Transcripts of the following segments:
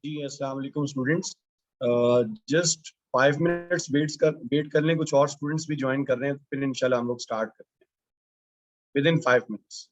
जी अस्सलाम वालेकुम students. Just 5 minutes wait कर लें, कुछ और स्टूडेंट्स भी ज्वाइन कर रहे हैं, फिर इंशाल्लाह हम लोग स्टार्ट करते हैं विद इन 5 मिनट्स।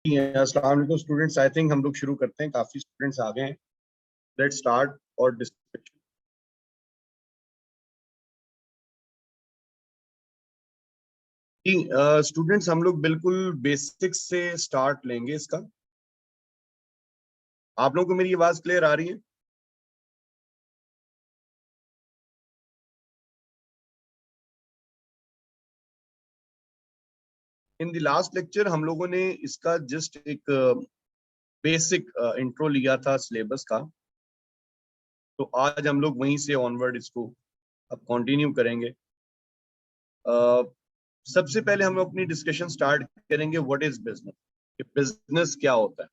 अस्सलाम वालेकुम स्टूडेंट्स, आई थिंक हम लोग शुरू करते हैं। काफी स्टूडेंट्स आ गए हैं। लेट्स स्टार्ट और डिस्कशन। स्टूडेंट्स हम लोग बिल्कुल बेसिक्स से स्टार्ट लेंगे इसका। आप लोगों को मेरी आवाज क्लियर आ रही है? इन द लास्ट लेक्चर हम लोगों ने इसका जस्ट एक बेसिक इंट्रो लिया था सिलेबस का, तो आज हम लोग वहीं से ऑनवर्ड इसको अब कंटिन्यू करेंगे। सबसे पहले हम लोग अपनी डिस्कशन स्टार्ट करेंगे व्हाट इज बिजनेस। बिजनेस क्या होता है?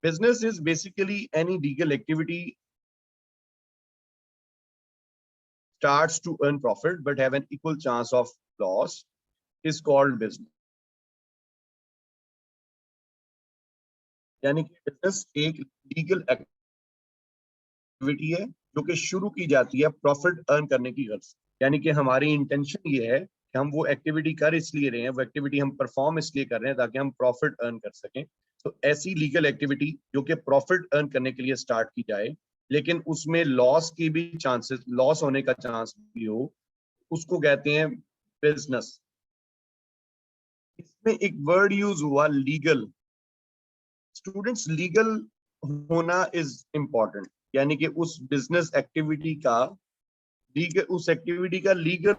Business is basically any legal activity starts to earn profit but have an equal chance of loss is called business। यानी कि बिजनेस एक लीगल एक्टिविटी है जो कि शुरू की जाती है प्रॉफिट अर्न करने की गर्ज से। यानी कि हमारी इंटेंशन ये है कि हम वो एक्टिविटी कर इसलिए रहे हैं, वो एक्टिविटी हम परफॉर्म इसलिए कर रहे हैं ताकि हम प्रॉफिट अर्न कर सकें। तो ऐसी लीगल एक्टिविटी जो कि प्रॉफिट अर्न करने के लिए स्टार्ट की जाए लेकिन उसमें लॉस की भी चांसेस, लॉस होने का चांस भी हो, उसको कहते हैं बिजनेस। इसमें एक वर्ड यूज हुआ लीगल। स्टूडेंट्स, लीगल होना इज इंपॉर्टेंट, यानी कि उस बिजनेस एक्टिविटी का लीगल, उस एक्टिविटी का लीगल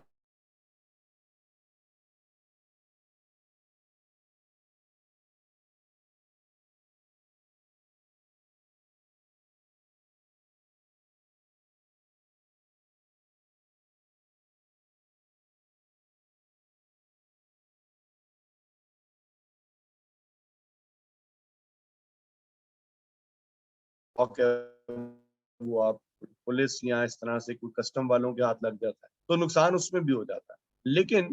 वो आप पुलिस या इस तरह से कोई कस्टम वालों के हाथ लग जाता है तो नुकसान उसमें भी हो जाता है। लेकिन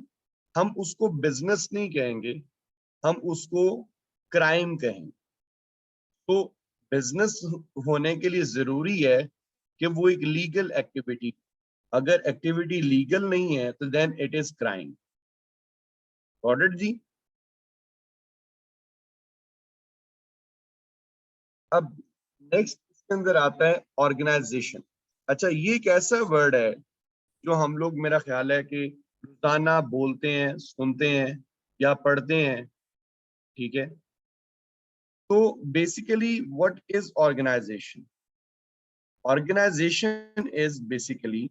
हम उसको बिजनेस नहीं कहेंगे, हम उसको क्राइम कहेंगे। तो बिजनेस होने के लिए जरूरी है कि वो एक लीगल एक्टिविटी। अगर एक्टिविटी लीगल नहीं है तो then it is crime. Order जी। अब नेक्स्ट इसके अंदर आता है ऑर्गेनाइजेशन। अच्छा, ये एक ऐसा वर्ड है जो हम लोग, मेरा ख्याल है कि रोजाना बोलते हैं, सुनते हैं या पढ़ते हैं। ठीक है, तो basically what is organization? Organization is basically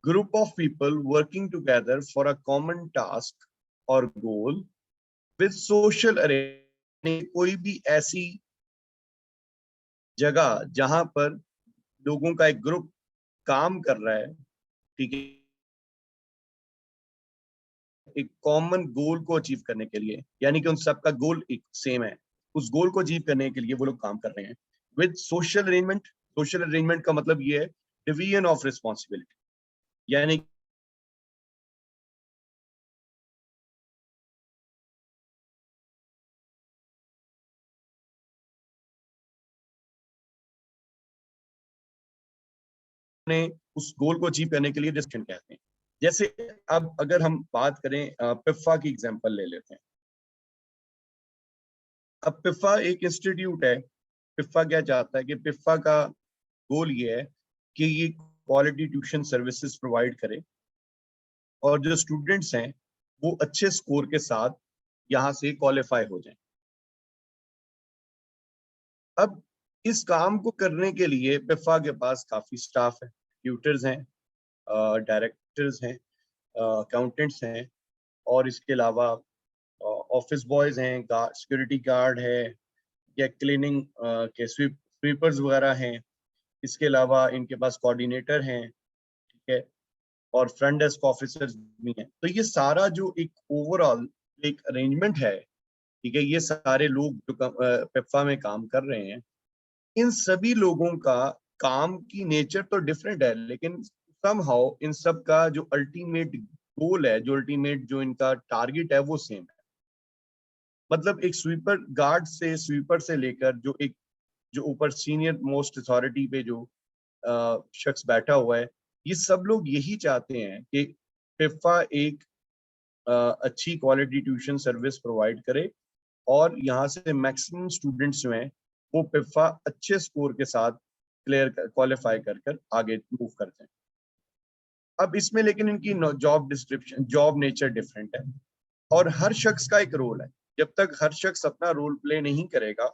group of people working together for a common task or goal with social arrangement। कोई भी ऐसी जगह जहां पर लोगों का एक ग्रुप काम कर रहा है, ठीक है, एक कॉमन गोल को अचीव करने के लिए, यानी कि उन सबका गोल एक सेम है, उस गोल को अचीव करने के लिए वो लोग काम कर रहे हैं with social arrangement. Social arrangement का मतलब ये है डिवीजन ऑफ रिस्पॉन्सिबिलिटी, यानी ने उस गोल को अचीव करने के लिए डिसीजन कहते हैं। जैसे अब अगर हम बात करें, पिफा की एग्जांपल ले लेते हैं। अब पिफा एक इंस्टीट्यूट है। पिफा क्या चाहता है कि पिफा का गोल ये है कि ये क्वालिटी ट्यूशन सर्विसेज प्रोवाइड करे और जो स्टूडेंट्स हैं वो अच्छे स्कोर के साथ यहाँ से क्वालिफाई हो जाएं। अब इस काम को करने के लिए पिफा के पास काफी स्टाफ है, ट्यूटर्स हैं, डायरेक्टर्स हैं, अकाउंटेंट्स हैं, और इसके अलावा ऑफिस बॉयज हैं, सिक्योरिटी गार्ड है, या क्लीनिंग के स्वीपर्स वगैरह हैं। इसके अलावा इनके पास कोऑर्डिनेटर हैं, ठीक है, और फ्रंट डेस्क ऑफिसर्स भी हैं। तो ये सारा जो एक ओवरऑल एक अरेंजमेंट है, ठीक है, ये सारे लोग जो पेप्फा में काम कर रहे हैं, इन सभी लोगों का काम की नेचर तो डिफरेंट है, लेकिन समहाउ इन सब का जो अल्टीमेट गोल है, जो अल्टीमेट जो इनका टारगेट है वो सेम है। मतलब एक स्वीपर गार्ड से, स्वीपर से लेकर जो एक, जो ऊपर सीनियर मोस्ट अथॉरिटी पे जो शख्स बैठा हुआ है, ये सब लोग यही चाहते हैं कि पिफा एक अच्छी क्वालिटी ट्यूशन सर्विस प्रोवाइड करे और यहाँ से मैक्सिमम स्टूडेंट्स जो हैं वो पिफा अच्छे स्कोर के साथ क्वालिफाई कर आगे मूव करते हैं। अब इसमें लेकिन इनकी job description, job nature different है और हर शख्स का एक रोल है। जब तक हर शख्स अपना रोल प्ले नहीं करेगा,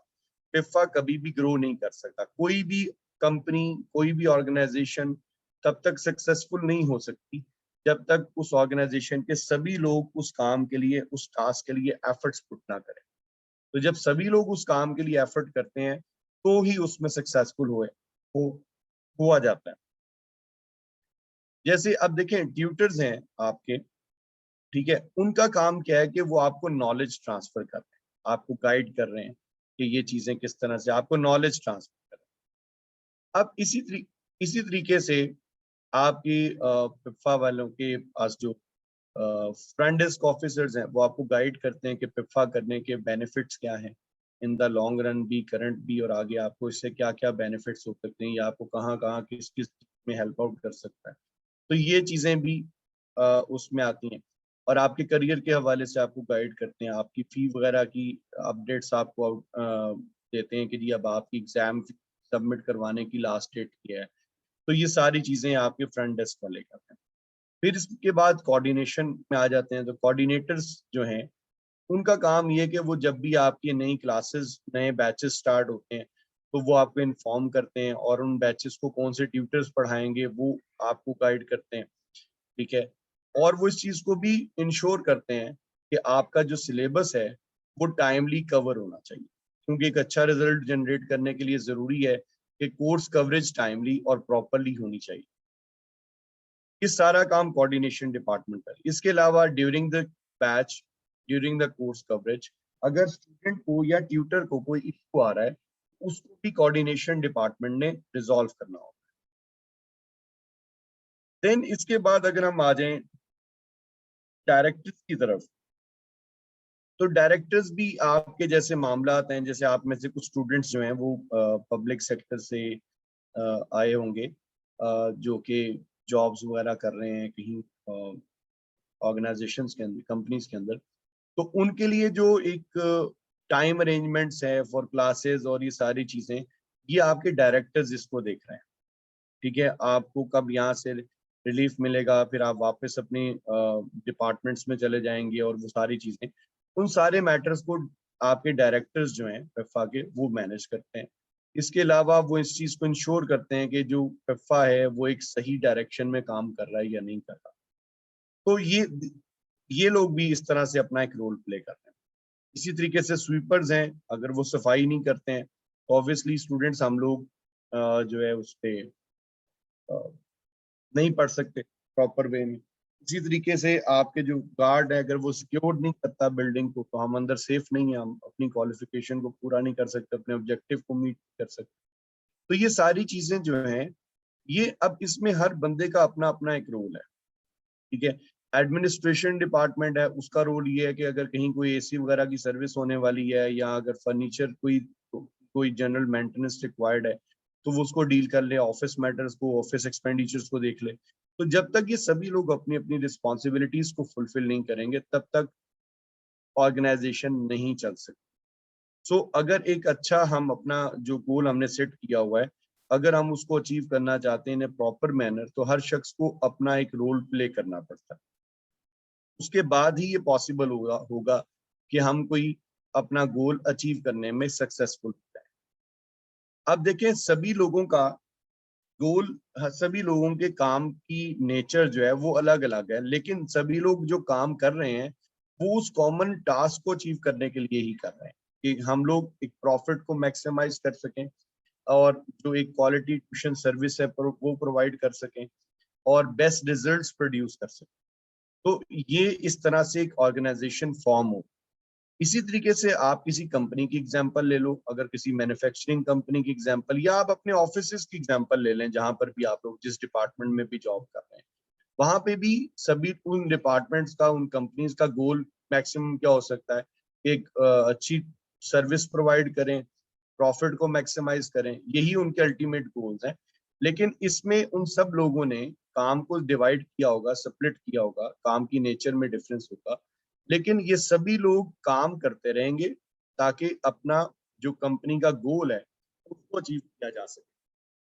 पिफा कभी भी ग्रो नहीं कर सकता। कोई भी कंपनी, कोई भी ऑर्गेनाइजेशन तब तक सक्सेसफुल नहीं हो सकती जब तक उस ऑर्गेनाइजेशन के सभी लोग उस काम के लिए, उस टास्क के लिए एफर्ट्स पुट ना करें। तो जब सभी लोग उस काम के लिए एफर्ट करते हैं तो ही उसमें सक्सेसफुल हुआ जाता है। जैसे अब देखें ट्यूटर्स हैं आपके, ठीक है, उनका काम क्या है कि वो आपको नॉलेज ट्रांसफर कर रहे हैं, आपको गाइड कर रहे हैं कि ये चीजें किस तरह से, आपको नॉलेज ट्रांसफर कर रहे हैं। अब इसी तरीके से आपकी पिफा वालों के पास जो फ्रंट डेस्क ऑफिसर्स हैं वो आपको गाइड करते हैं कि पिफा करने के बेनिफिट्स क्या हैं इन द लॉन्ग रन भी, करंट भी, और आगे आपको इससे क्या क्या बेनिफिट्स हो सकते हैं या आपको कहाँ कहाँ किस किस में हेल्प आउट कर सकता है। तो ये चीजें भी उसमें आती हैं और आपके करियर के हवाले से आपको गाइड करते हैं। आपकी फी वगैरह की अपडेट्स आपको देते हैं कि जी अब आपकी एग्जाम सबमिट करवाने की लास्ट डेट क्या है। तो ये सारी चीजें आपके फ्रंट डेस्क वाले करते हैं। फिर इसके बाद कोऑर्डिनेशन में आ जाते हैं। तो कोऑर्डिनेटर्स जो हैं उनका काम ये कि वो जब भी आपकी नई क्लासेस, नए बैचेस स्टार्ट होते हैं तो वो आपको इन्फॉर्म करते हैं और उन बैचेस को कौन से ट्यूटर्स पढ़ाएंगे वो आपको गाइड करते हैं, ठीक है। और वो इस चीज को भी इंश्योर करते हैं कि आपका जो सिलेबस है वो टाइमली कवर होना चाहिए, क्योंकि एक अच्छा रिजल्ट जनरेट करने के लिए जरूरी है कि कोर्स कवरेज टाइमली और प्रॉपरली होनी चाहिए। ये सारा काम कोऑर्डिनेशन डिपार्टमेंट है। इसके अलावा during the batch, during the course coverage, अगर स्टूडेंट को या ट्यूटर को कोई इशू आ रहा है उसको भी कोऑर्डिनेशन डिपार्टमेंट ने रिजॉल्व करना होगा। देन इसके बाद अगर हम आ जाएं डायरेक्टर्स की तरफ, तो डायरेक्टर्स भी आपके जैसे मामला हैं, जैसे आप में से कुछ स्टूडेंट्स जो हैं वो पब्लिक सेक्टर से आए होंगे, जो कि जॉब्स वगैरह कर रहे हैं कहीं ऑर्गेनाइजेशंस के अंदर, कंपनीज के अंदर। तो उनके लिए जो एक टाइम अरेंजमेंट्स है फॉर क्लासेस और ये सारी चीजें, ये आपके डायरेक्टर्स इसको देख रहे हैं, ठीक है। आपको कब यहाँ से रिलीफ मिलेगा, फिर आप वापस अपनी डिपार्टमेंट्स में चले जाएंगे और वो सारी चीजें, उन सारे मैटर्स को आपके डायरेक्टर्स जो हैं पेफा के वो मैनेज करते हैं। इसके अलावा वो इस चीज को इंश्योर करते हैं कि जो पेफा है वो एक सही डायरेक्शन में काम कर रहा है या नहीं कर रहा। तो ये लोग भी इस तरह से अपना एक रोल प्ले करते हैं। इसी तरीके से स्वीपर्स हैं, अगर वो सफाई नहीं करते हैं तो ऑब्वियसली स्टूडेंट्स हम लोग जो है उस पर नहीं पढ़ सकते प्रॉपर वे में। इसी तरीके से आपके जो गार्ड है, अगर वो सिक्योर नहीं करता बिल्डिंग को तो हम अंदर सेफ नहीं है, हम अपनी क्वालिफिकेशन को पूरा नहीं कर सकते, अपने ऑब्जेक्टिव को मीट कर सकते। तो ये सारी चीजें जो हैं, ये अब इसमें हर बंदे का अपना अपना एक रोल है, ठीक है। एडमिनिस्ट्रेशन डिपार्टमेंट है, उसका रोल ये है कि अगर कहीं कोई एसी वगैरह की सर्विस होने वाली है या अगर फर्नीचर कोई जनरल मेंटेनेंस रिक्वायर्ड है तो वो उसको डील कर ले, ऑफिस मैटर्स को, ऑफिस एक्सपेंडिचर्स को देख ले। तो जब तक ये सभी लोग अपनी अपनी रिस्पॉन्सिबिलिटीज को फुलफिल नहीं करेंगे तब तक ऑर्गेनाइजेशन नहीं चल सकती। सो अगर एक अच्छा हम अपना जो गोल हमने सेट किया हुआ है, अगर हम उसको अचीव करना चाहते हैं इन प्रॉपर मैनर, तो हर शख्स को अपना एक रोल प्ले करना पड़ता है। उसके बाद ही ये पॉसिबल होगा कि हम कोई अपना गोल अचीव करने में सक्सेसफुल हो जाए। अब देखें सभी लोगों का गोल, सभी लोगों के काम की नेचर जो है वो अलग अलग है, लेकिन सभी लोग जो काम कर रहे हैं वो उस कॉमन टास्क को अचीव करने के लिए ही कर रहे हैं कि हम लोग एक प्रॉफिट को मैक्सिमाइज कर सकें और जो एक क्वालिटी ट्यूशन सर्विस है वो प्रोवाइड कर सकें और बेस्ट रिजल्ट्स प्रोड्यूस कर सकें। तो ये इस तरह से एक ऑर्गेनाइजेशन फॉर्म हो। इसी तरीके से आप किसी कंपनी की एग्जांपल ले लो, अगर किसी मैन्युफैक्चरिंग कंपनी की एग्जांपल, या आप अपने ऑफिसेज की एग्जांपल ले लें, जहां पर भी आप लोग जिस डिपार्टमेंट में भी जॉब कर रहे हैं, वहां पे भी सभी उन डिपार्टमेंट्स का, उन कंपनीज का गोल मैक्सिमम क्या हो सकता है, एक अच्छी सर्विस प्रोवाइड करें, प्रॉफिट को मैक्सिमाइज करें, यही उनके अल्टीमेट गोल्स हैं। लेकिन इसमें उन सब लोगों ने काम को डिवाइड किया होगा, सेपरेट किया होगा, काम की नेचर में डिफरेंस होगा, लेकिन ये सभी लोग काम करते रहेंगे ताकि अपना जो कंपनी का गोल है उसको अचीव किया जा सके।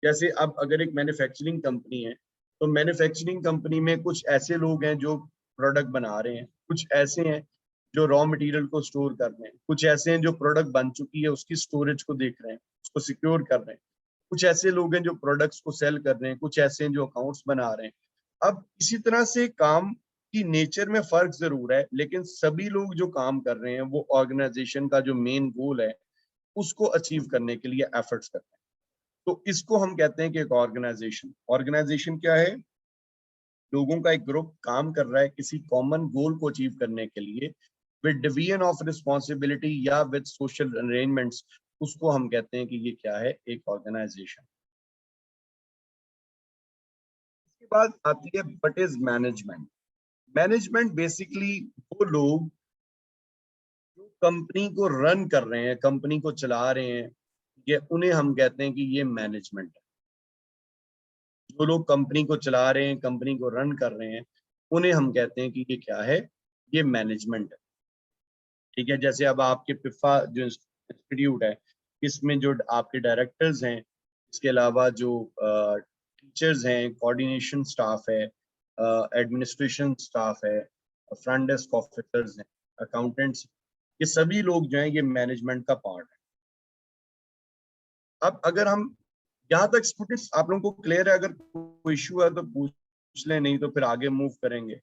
जैसे अब अगर एक मैन्युफैक्चरिंग कंपनी है, तो मैन्युफैक्चरिंग कंपनी में कुछ ऐसे लोग हैं जो प्रोडक्ट बना रहे हैं, कुछ ऐसे हैं जो रॉ मटेरियल को स्टोर कर रहे हैं, कुछ ऐसे हैं जो प्रोडक्ट बन चुकी है उसकी स्टोरेज को देख रहे हैं, उसको सिक्योर कर रहे हैं, कुछ ऐसे लोग हैं जो प्रोडक्ट्स को सेल कर रहे हैं, कुछ ऐसे हैं जो अकाउंट्स बना रहे हैं। अब इसी तरह से काम की नेचर में फर्क जरूर है, लेकिन सभी लोग जो काम कर रहे हैं वो ऑर्गेनाइजेशन का जो मेन गोल है उसको अचीव करने के लिए एफर्ट्स कर रहे हैं। तो इसको हम कहते हैं कि एक ऑर्गेनाइजेशन क्या है? लोगों का एक ग्रुप काम कर रहा है किसी कॉमन गोल को अचीव करने के लिए विद डिवीजन ऑफ रिस्पॉन्सिबिलिटी या विद सोशल अरेंजमेंट्स, उसको हम कहते हैं कि ये क्या है? एक ऑर्गेनाइजेशन। इसके बाद आती है what is management. Management basically वो लोग जो कंपनी को रन कर रहे हैं, कंपनी को चला रहे हैं, ये उन्हें हम कहते हैं कि ये मैनेजमेंट है। जो लोग कंपनी को चला रहे हैं, कंपनी को रन कर रहे हैं, उन्हें हम कहते हैं कि ये क्या है? ये मैनेजमेंट है। ठीक है, जैसे अब आपके पिफा जो इंस्टीट्यूट है, इसमें जो आपके डायरेक्टर्स हैं, इसके अलावा जो टीचर्स हैं, कोऑर्डिनेशन स्टाफ है, एडमिनिस्ट्रेशन स्टाफ है, फ्रंट डेस्क ऑफिसर्स हैं, अकाउंटेंट्स, ये सभी लोग जो हैं ये मैनेजमेंट का पार्ट है। अब अगर हम यहाँ तक स्टूडेंट्स आप लोगों को क्लियर है? अगर कोई इशू है तो पूछ लें, नहीं तो फिर आगे मूव करेंगे।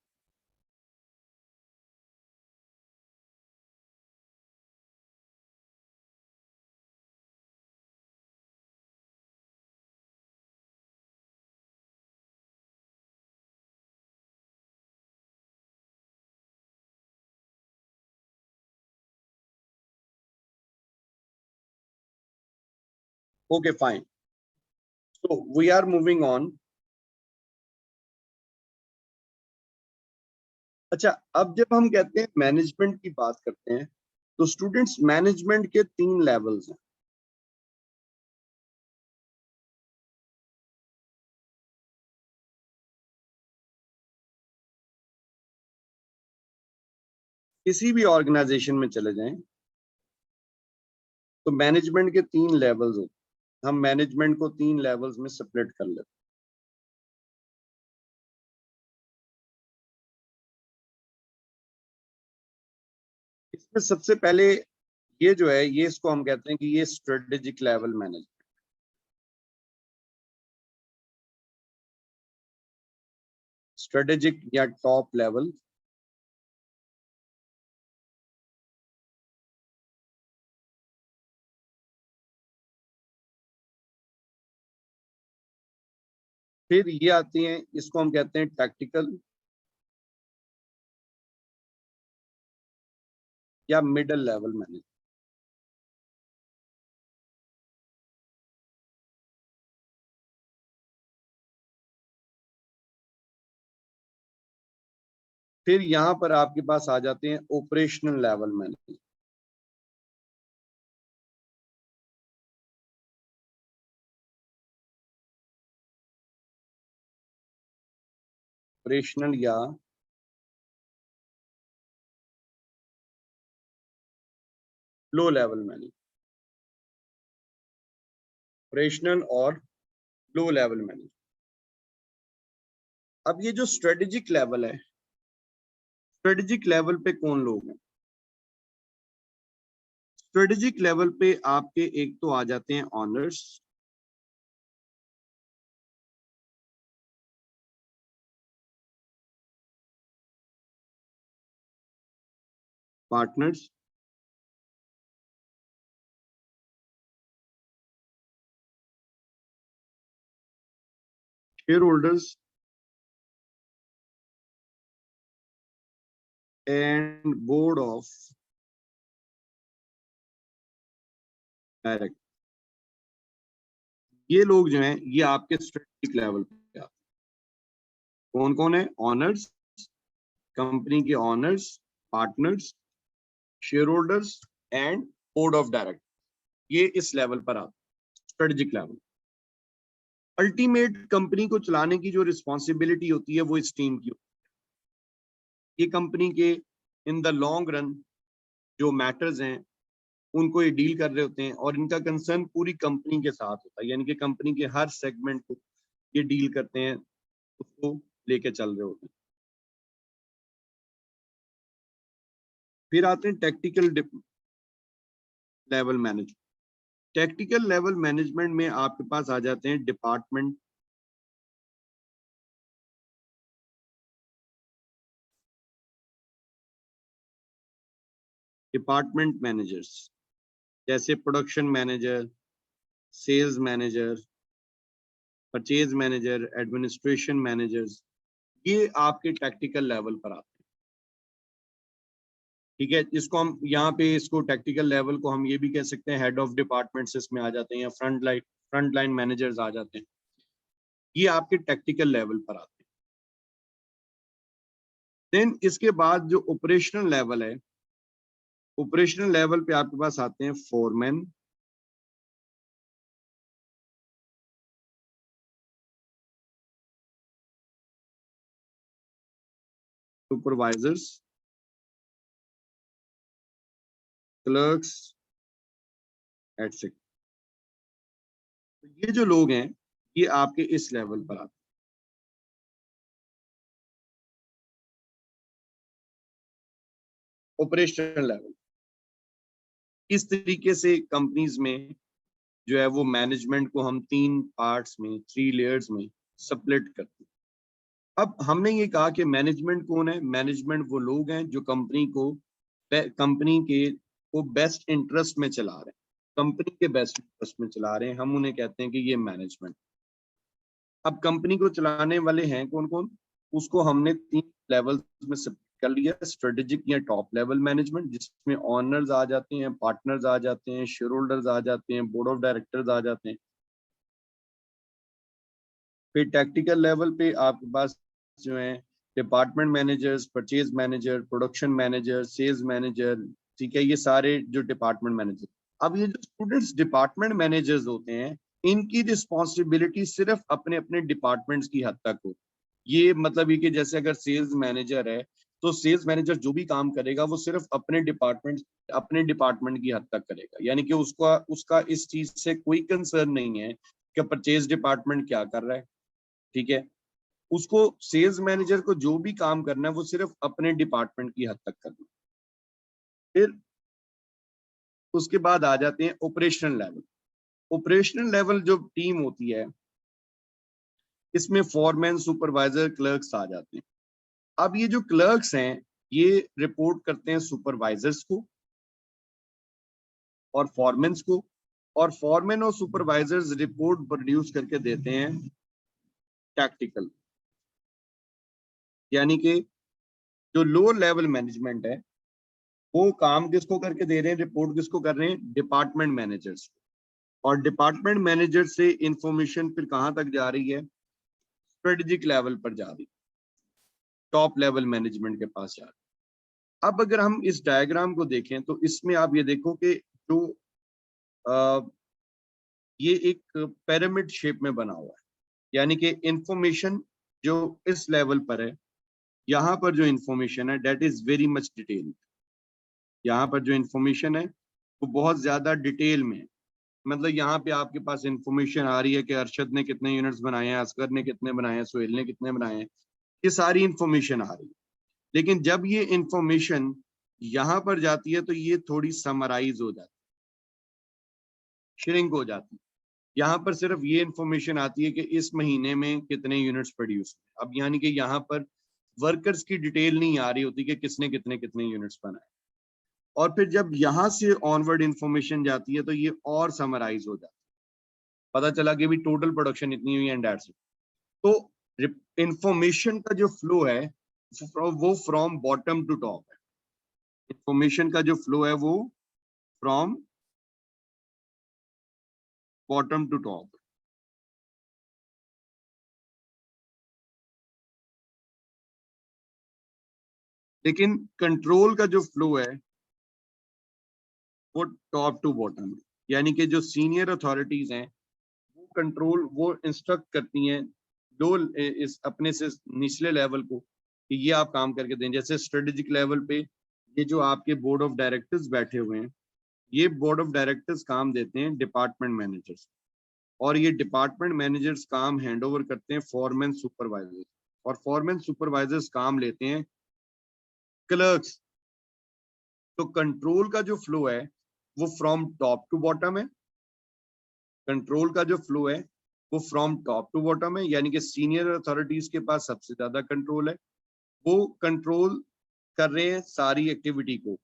ओके फाइन, तो वी आर मूविंग ऑन। अच्छा, अब जब हम कहते हैं मैनेजमेंट की बात करते हैं, तो स्टूडेंट्स मैनेजमेंट के 3 लेवल्स हैं। किसी भी ऑर्गेनाइजेशन में चले जाएं तो मैनेजमेंट के 3 लेवल्स होते हैं। हम मैनेजमेंट को 3 लेवल्स में सेपरेट कर लेते हैं। इसमें सबसे पहले ये जो है, ये इसको हम कहते हैं कि ये स्ट्रेटेजिक लेवल मैनेजमेंट। स्ट्रेटेजिक या टॉप लेवल। फिर ये आती हैं, इसको हम कहते हैं टैक्टिकल या मिडिल लेवल मैनेजमेंट। फिर यहाँ पर आपके पास आ जाते हैं ऑपरेशनल लेवल मैनेजमेंट। ऑपरेशनल या लो लेवल मैनेजमेंट। ऑपरेशनल और लो लेवल मैनेजमेंट। अब ये जो स्ट्रेटेजिक लेवल है, स्ट्रेटेजिक लेवल पे कौन लोग हैं? स्ट्रेटेजिक लेवल पे आपके एक तो आ जाते हैं honours, partners, share holders and board of director. ये लोग जो हैं ये आपके स्ट्रेटेजिक लेवल पे आते हैं। कौन कौन है? ऑनर्स, कंपनी के honours, partners, share holders and board of director. ये इस लेवल पर आते हैं, स्ट्रेटेजिक लेवल। अल्टीमेट कंपनी को चलाने की जो रिस्पॉन्सिबिलिटी होती है वो इस टीम की होती है। ये कंपनी के इन द लॉन्ग रन जो मैटर्स हैं उनको ये डील कर रहे होते हैं और इनका कंसर्न पूरी कंपनी के साथ होता है, यानी कि कंपनी के हर सेगमेंट को ये डील करते हैं, उसको लेके चल रहे होते हैं। फिर आते हैं technical level management. Technical level management में आपके पास आ जाते हैं डिपार्टमेंट मैनेजर्स, जैसे production manager, sales manager, purchase manager, administration managers, ये आपके टेक्निकल लेवल पर आते हैं। ठीक है, इसको हम यहाँ पे इसको टेक्निकल लेवल को हम ये भी कह सकते हैं हेड ऑफ डिपार्टमेंट्स इसमें आ जाते हैं या फ्रंट लाइन मैनेजर्स आ जाते हैं। ये आपके टेक्निकल लेवल पर आते हैं। देन इसके बाद जो ऑपरेशनल लेवल है, ऑपरेशनल लेवल पे आपके पास आते हैं फोरमैन, सुपरवाइजर्स, क्लर्क्स, एटसेट्रा। ये जो लोग हैं ये आपके इस लेवल पर आते हैं। ऑपरेशनल लेवल इस तरीके से कंपनीज में जो है वो मैनेजमेंट को हम 3 पार्ट्स में, 3 लेयर्स में स्प्लिट करते हैं। अब हमने ये कहा कि मैनेजमेंट कौन है? मैनेजमेंट वो लोग हैं जो कंपनी के को बेस्ट इंटरेस्ट में चला रहे हैं, कंपनी के बेस्ट इंटरेस्ट में चला रहे हैं, हम उन्हें कहते हैं कि ये मैनेजमेंट। अब कंपनी को चलाने वाले हैं कौन कौन, उसको हमने 3 लेवल्स में स्प्लिट कर लिया। स्ट्रेटेजिक या टॉप लेवल मैनेजमेंट, जिसमें ऑनर्स आ जाते हैं, पार्टनर्स आ जाते हैं, शेयर होल्डर्स आ जाते हैं, बोर्ड ऑफ डायरेक्टर्स आ जाते हैं। फिर टैक्टिकल लेवल पे आपके पास जो है department managers, purchase manager, production manager, sales manager, ठीक है, ये सारे जो डिपार्टमेंट मैनेजर। अब ये जो स्टूडेंट्स डिपार्टमेंट मैनेजर्स होते हैं, इनकी रिस्पॉन्सिबिलिटी सिर्फ अपने अपने डिपार्टमेंट्स की हद तक हो। ये मतलब ये कि जैसे अगर सेल्स मैनेजर है तो सेल्स मैनेजर जो भी काम करेगा वो सिर्फ अपने डिपार्टमेंट की हद तक करेगा, यानी कि उसका उसका इस चीज से कोई कंसर्न नहीं है कि परचेज डिपार्टमेंट क्या कर रहा है। ठीक है, उसको सेल्स मैनेजर को जो भी काम करना है वो सिर्फ अपने डिपार्टमेंट की हद तक करना है। फिर उसके बाद आ जाते हैं ऑपरेशनल लेवल। ऑपरेशनल लेवल जो टीम होती है इसमें फॉरमैन, सुपरवाइजर, क्लर्क्स आ जाते हैं। अब ये जो क्लर्क्स हैं ये रिपोर्ट करते हैं सुपरवाइजर्स को और फॉरमैन्स को, और फॉरमैन और सुपरवाइजर्स रिपोर्ट प्रोड्यूस करके देते हैं टैक्टिकल, यानी कि जो लोअर लेवल मैनेजमेंट है वो काम किसको करके दे रहे हैं, रिपोर्ट किसको कर रहे हैं, डिपार्टमेंट मैनेजर्स को। और डिपार्टमेंट मैनेजर से इंफॉर्मेशन फिर कहां तक जा रही है, स्ट्रेटेजिक लेवल पर जा रही है, टॉप लेवल मैनेजमेंट के पास जा रही है। अब अगर हम इस डायग्राम को देखें तो इसमें आप ये देखो कि जो ये एक पिरामिड शेप में बना हुआ है, यानी कि इंफॉर्मेशन जो इस लेवल पर है, यहाँ पर जो इंफॉर्मेशन है that is very much detail. यहाँ पर जो इंफॉर्मेशन है वो बहुत ज्यादा डिटेल में है। मतलब यहाँ पे आपके पास इंफॉर्मेशन आ रही है कि अरशद ने कितने यूनिट्स बनाए हैं, असगर ने कितने बनाए हैं, सोहेल ने कितने बनाए हैं, ये सारी इंफॉर्मेशन आ रही है। लेकिन जब ये इंफॉर्मेशन यहाँ पर जाती है तो ये थोड़ी समराइज हो जाती है, श्रिंक हो जाती है। यहाँ पर सिर्फ ये इंफॉर्मेशन आती है कि इस महीने में कितने यूनिट्स प्रोड्यूस हुए। अब यानी कि यहाँ पर वर्कर्स की डिटेल नहीं आ रही होती कि किसने कितने कितने यूनिट्स बनाए। और फिर जब यहाँ से ऑनवर्ड इंफॉर्मेशन जाती है तो ये और समराइज हो जाती है, पता चला कि भी टोटल प्रोडक्शन इतनी हुई है एंड दैट्स इट। तो इंफॉर्मेशन का जो फ्लो है वो फ्रॉम बॉटम टू टॉप है। इंफॉर्मेशन का जो फ्लो है वो फ्रॉम बॉटम टू टॉप। लेकिन कंट्रोल का जो फ्लो है वो टॉप टू बॉटम है, यानी कि जो सीनियर अथॉरिटीज हैं वो कंट्रोल वो इंस्ट्रक्ट करती हैं दो इस अपने से निचले लेवल को कि ये आप काम करके दें। जैसे स्ट्रेटेजिक लेवल पे ये जो आपके बोर्ड ऑफ डायरेक्टर्स बैठे हुए हैं, ये बोर्ड ऑफ डायरेक्टर्स काम देते हैं डिपार्टमेंट मैनेजर्स, और ये डिपार्टमेंट मैनेजर्स काम हैंड ओवर करते हैं फॉरमैन सुपरवाइजर्स, और फॉरमैन सुपरवाइजर्स काम लेते हैं क्लर्क्स। तो कंट्रोल का जो फ्लो है वो फ्रॉम टॉप टू बॉटम है। कंट्रोल का जो फ्लो है वो फ्रॉम टॉप टू बॉटम है, यानी कि सीनियर अथॉरिटीज के पास सबसे ज्यादा कंट्रोल है, वो कंट्रोल कर रहे हैं सारी एक्टिविटी को।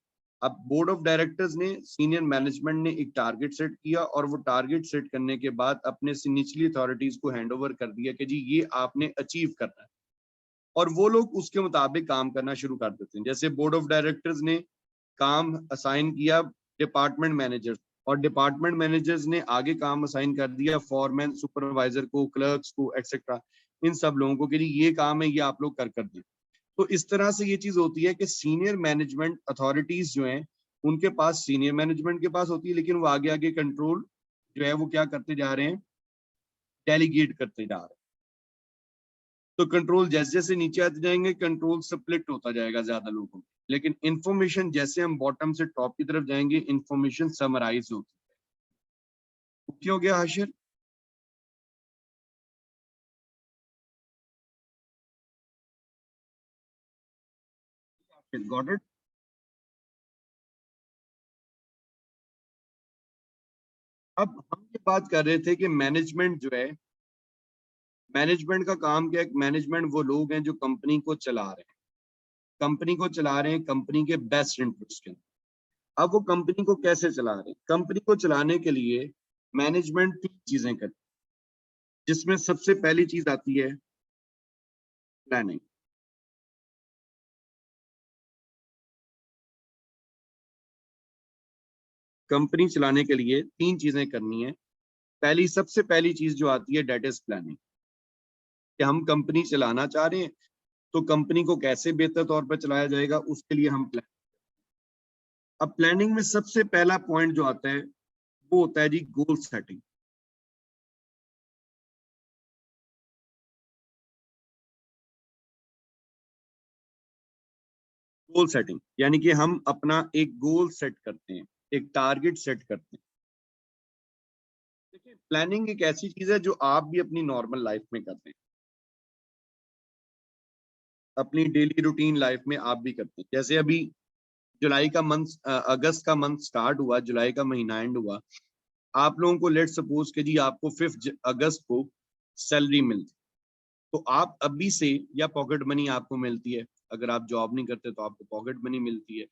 अब बोर्ड ऑफ डायरेक्टर्स ने, सीनियर मैनेजमेंट ने एक टारगेट सेट किया, और वो टारगेट सेट करने के बाद अपने से निचली अथॉरिटीज को हैंड ओवर कर दिया कि जी ये आपने अचीव करना है, और वो लोग उसके मुताबिक काम करना शुरू कर देते हैं। जैसे बोर्ड ऑफ डायरेक्टर्स ने काम असाइन किया डिपार्टमेंट मैनेजर्स, और डिपार्टमेंट मैनेजर्स ने आगे काम असाइन कर दिया फॉरमैन सुपरवाइजर को, क्लर्क्स को, एक्सेट्रा, इन सब लोगों को कि ये काम है, ये आप लोग कर दें। तो इस तरह से ये चीज होती है कि सीनियर मैनेजमेंट अथॉरिटीज जो हैं उनके पास, सीनियर मैनेजमेंट के पास होती है, लेकिन वो आगे आगे कंट्रोल जो है वो क्या करते जा रहे हैं, डेलीगेट करते जा रहे हैं। तो कंट्रोल जैसे जैसे नीचे आते जाएंगे कंट्रोल स्प्लिट होता जाएगा ज्यादा लोगों में, लेकिन इंफॉर्मेशन जैसे हम बॉटम से टॉप की तरफ जाएंगे इंफॉर्मेशन समराइज होती है। क्यों हो गया हाशिर? Got it? अब हम ये बात कर रहे थे कि मैनेजमेंट जो है, मैनेजमेंट का काम क्या है? मैनेजमेंट वो लोग हैं जो कंपनी को चला रहे हैं, कंपनी को चला रहे हैं कंपनी के बेस्ट इंटरेस्ट के अंदर। अब वो कंपनी को कैसे चला रहे हैं? कंपनी को चलाने के लिए मैनेजमेंट तीन चीजें करती है, जिसमें सबसे पहली चीज आती है प्लानिंग। कंपनी चलाने के लिए तीन चीजें करनी है। पहली, सबसे पहली चीज जो आती है डेट इज प्लानिंग, कि हम कंपनी चलाना चाह रहे हैं तो कंपनी को कैसे बेहतर तौर पर चलाया जाएगा उसके लिए हम प्लान। अब प्लानिंग में सबसे पहला पॉइंट जो आता है वो होता है जी गोल सेटिंग। गोल सेटिंग यानी कि हम अपना एक गोल सेट करते हैं, एक टारगेट सेट करते हैं। देखिए, प्लानिंग एक ऐसी चीज है जो आप भी अपनी नॉर्मल लाइफ में करते हैं, अपनी डेली रूटीन लाइफ में आप भी करते हैं। जैसे अभी जुलाई का मंथ, अगस्त का मंथ स्टार्ट हुआ, जुलाई का महीना एंड हुआ, आप लोगों को लेट सपोज के जी आपको 5 अगस्त को सैलरी मिलती, तो आप अभी से, या पॉकेट मनी आपको मिलती है, अगर आप जॉब नहीं करते तो आपको पॉकेट मनी मिलती है,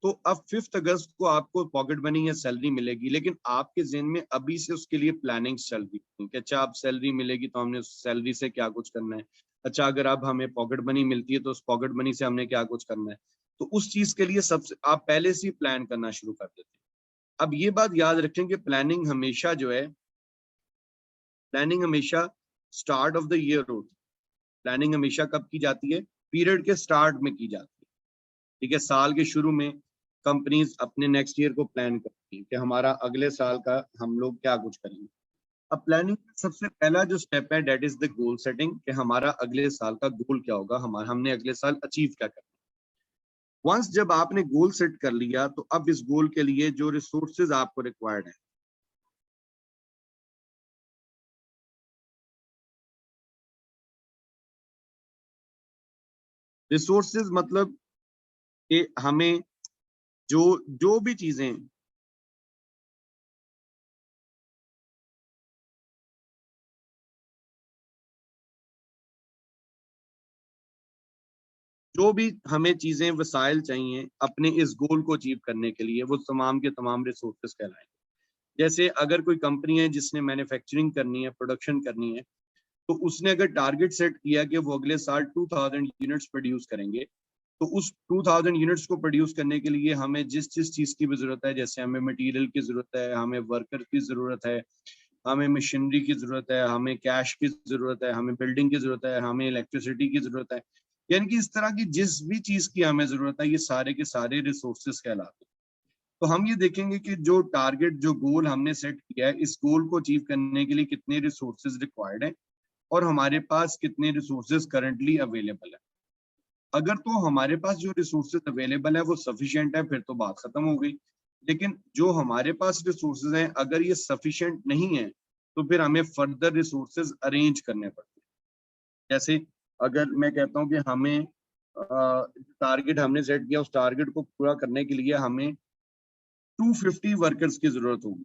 तो अब 5 अगस्त को आपको पॉकेट मनी या सैलरी मिलेगी, लेकिन आपके ज़हन में अभी से उसके लिए प्लानिंग चल रही है कि अच्छा अब सैलरी मिलेगी तो हमने उस सैलरी से क्या कुछ करना है, अच्छा अगर अब हमें पॉकेट मनी मिलती है तो उस पॉकेट मनी से हमने क्या कुछ करना है। तो उस चीज के लिए सबसे आप पहले से ही प्लान करना शुरू कर देते हैं। अब ये बात याद रखें कि प्लानिंग हमेशा जो है, प्लानिंग हमेशा स्टार्ट ऑफ द ईयर होती है। प्लानिंग हमेशा कब की जाती है? पीरियड के स्टार्ट में की जाती है। ठीक है, साल के शुरू में कंपनीज अपने नेक्स्ट ईयर को प्लान करती हैं कि हमारा अगले साल का हम लोग क्या कुछ करेंगे। अब प्लानिंग का सबसे पहला जो स्टेप है that is the goal setting, कि हमारा अगले साल का गोल क्या होगा, हमारा हमने अगले साल अचीव क्या करना। वंस जब आपने गोल सेट कर लिया तो अब इस गोल के लिए जो रिसोर्सेज आपको रिक्वायर्ड है, रिसोर्सेज मतलब कि हमें जो जो भी चीजें, जो भी हमें चीजें वसाइल चाहिए अपने इस गोल को अचीव करने के लिए, वो तमाम के तमाम रिसोर्सेज कहलाएंगे। जैसे अगर कोई कंपनी है जिसने मैन्युफैक्चरिंग करनी है, प्रोडक्शन करनी है, तो उसने अगर टारगेट सेट किया कि वो अगले साल 2000 यूनिट्स प्रोड्यूस करेंगे, तो उस 2000 यूनिट्स को प्रोड्यूस करने के लिए हमें जिस जिस चीज की भी जरूरत है, जैसे हमें मटेरियल की जरूरत है, हमें वर्कर की जरूरत है, हमें मशीनरी की जरूरत है, हमें कैश की जरूरत है, हमें बिल्डिंग की जरूरत है, हमें इलेक्ट्रिसिटी की जरूरत है, यानी कि इस तरह की जिस भी चीज की हमें जरूरत है, ये सारे के सारे रिसोर्सेज कहलाते हैं। तो हम ये देखेंगे कि जो टारगेट, जो गोल हमने सेट किया है, इस गोल को अचीव करने के लिए कितने रिसोर्सेज रिक्वायर्ड हैं और हमारे पास कितने रिसोर्सेज करंटली अवेलेबल है। अगर तो हमारे पास जो रिसोर्सेज अवेलेबल है वो सफिशिएंट है, फिर तो बात खत्म हो गई। लेकिन जो हमारे पास रिसोर्सेज हैं, अगर ये सफिशिएंट नहीं है, तो फिर हमें फर्दर रिसोर्सेज अरेंज करने पड़ते हैं। जैसे अगर मैं कहता हूँ कि हमें टारगेट हमने सेट किया, उस टारगेट को पूरा करने के लिए हमें 250 वर्कर्स की जरूरत होगी।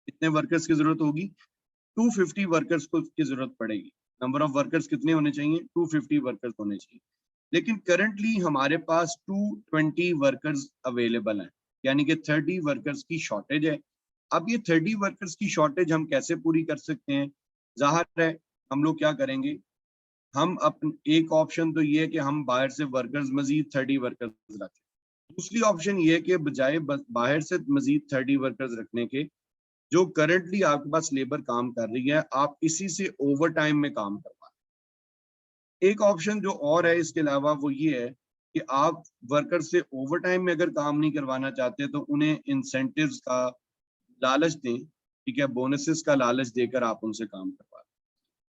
कितने वर्कर्स की जरूरत होगी? 250 वर्कर्स को की जरूरत पड़ेगी। नंबर ऑफ वर्कर्स कितने होने चाहिए? 250 वर्कर्स होने चाहिए। लेकिन करंटली हमारे पास 220 वर्कर्स अवेलेबल हैं, यानी कि 30 वर्कर्स की शॉर्टेज है। अब ये 30 वर्कर्स की शॉर्टेज हम कैसे पूरी कर सकते हैं? जाहिर है हम लोग क्या करेंगे, हम अपन एक ऑप्शन तो ये है कि हम बाहर से वर्कर्स मजीद 30 वर्कर्स रखें। दूसरी ऑप्शन ये है कि बजाय बाहर से मजीद 30 वर्कर्स रखने के, जो करंटली आपके पास लेबर काम कर रही है, आप इसी से ओवर टाइम में काम करवा। एक ऑप्शन जो और है इसके अलावा वो ये है कि आप वर्कर से ओवर टाइम में अगर काम नहीं करवाना चाहते तो उन्हें इंसेंटिव्स का लालच दें, ठीक है, बोनसेस का लालच देकर आप उनसे काम करवा।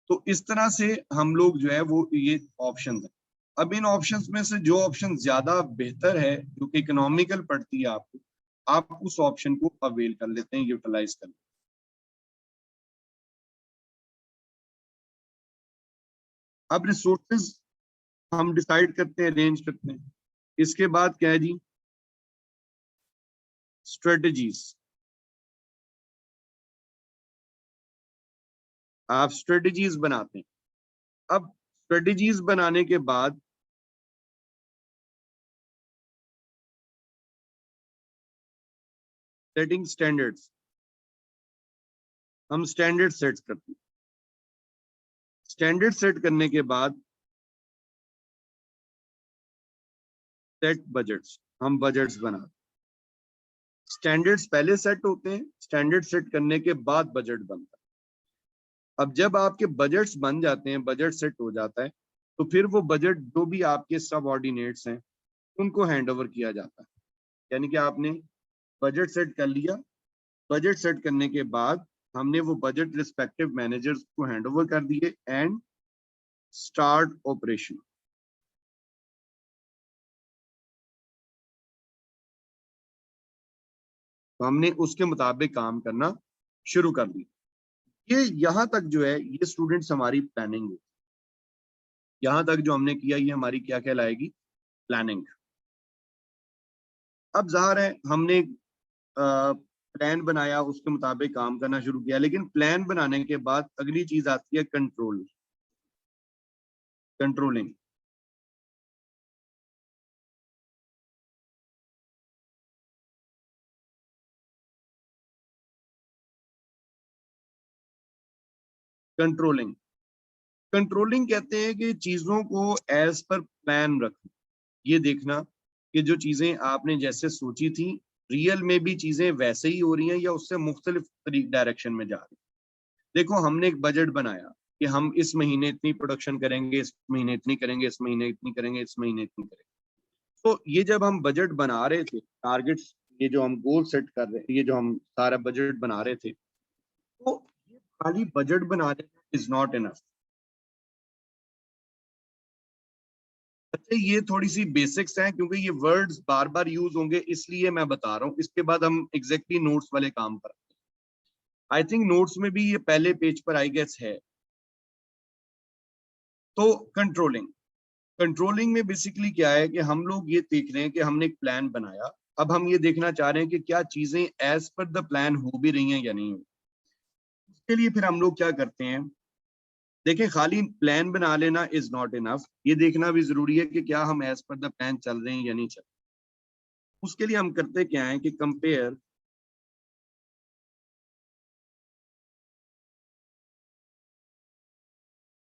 तो इस तरह से हम लोग जो है वो ये ऑप्शन है। अब इन ऑप्शंस में से जो ऑप्शन ज्यादा बेहतर है, जो कि इकोनॉमिकल पड़ती है आपको, आप उस ऑप्शन को अवेल कर लेते हैं, यूटिलाइज कर लेते हैं। अब रिसोर्सेज हम डिसाइड करते हैं, अरेंज करते हैं। इसके बाद क्या है जी? स्ट्रेटजीज। आप स्ट्रेटजीज बनाते हैं। अब स्ट्रेटजीज बनाने के बाद सेटिंग स्टैंडर्ड्स, हम स्टैंडर्ड सेट करते हैं। स्टैंडर्ड सेट करने के बाद सेट बजट्स, हम बजट्स बनाते हैं। स्टैंडर्ड्स पहले सेट होते हैं, स्टैंडर्ड सेट करने के बाद बजट बनता है। अब जब आपके बजट्स बन जाते हैं, बजट सेट हो जाता है, तो फिर वो बजट जो भी आपके सबऑर्डिनेट्स हैं उनको हैंड ओवर किया जाता है। यानी कि आपने बजट सेट कर लिया, बजट सेट करने के बाद हमने वो बजट रिस्पेक्टिव मैनेजर्स को हैंड ओवर कर दिए एंड स्टार्ट ऑपरेशन। तो हमने उसके मुताबिक काम करना शुरू कर दिया। ये यहाँ तक जो है ये स्टूडेंट्स हमारी प्लानिंग है। यहाँ तक जो हमने किया ये हमारी क्या कहलाएगी? प्लानिंग। अब जाहिर है हमने प्लान बनाया, उसके मुताबिक काम करना शुरू किया, लेकिन प्लान बनाने के बाद अगली चीज आती है कंट्रोल, कंट्रोलिंग। कंट्रोलिंग, कंट्रोलिंग कहते हैं कि चीजों को एज पर प्लान रखना। ये देखना कि जो चीजें आपने जैसे सोची थी, रियल में भी चीजें वैसे ही हो रही हैं या उससे मुख्तलिफ डायरेक्शन में जा रही हैं। देखो हमने एक बजट बनाया कि हम इस महीने इतनी प्रोडक्शन करेंगे, इस महीने इतनी करेंगे, इस महीने इतनी करेंगे, इस महीने इतनी करेंगे। तो ये जब हम बजट बना रहे थे, टारगेट्स, ये जो हम गोल सेट कर रहे, ये जो हम सारा बजट बना रहे थे, तो ये खाली बजट बना रहे इज नॉट इनफ। अच्छा, ये थोड़ी सी बेसिक्स हैं क्योंकि ये वर्ड्स बार बार यूज होंगे इसलिए मैं बता रहा हूँ। इसके बाद हम एग्जैक्टली नोट्स वाले काम पर, आई थिंक नोट्स में भी ये पहले पेज पर आई गेस है। तो कंट्रोलिंग, कंट्रोलिंग में बेसिकली क्या है कि हम लोग ये देख रहे हैं कि हमने एक प्लान बनाया, अब हम ये देखना चाह रहे हैं कि क्या चीजें एज पर द प्लान हो भी रही हैं या नहीं। उसके लिए फिर हम लोग क्या करते हैं? देखिए खाली प्लान बना लेना इज नॉट इनफ, ये देखना भी जरूरी है कि क्या हम एज पर द प्लान चल रहे हैं या नहीं चल रहे। उसके लिए हम करते क्या है कि कंपेयर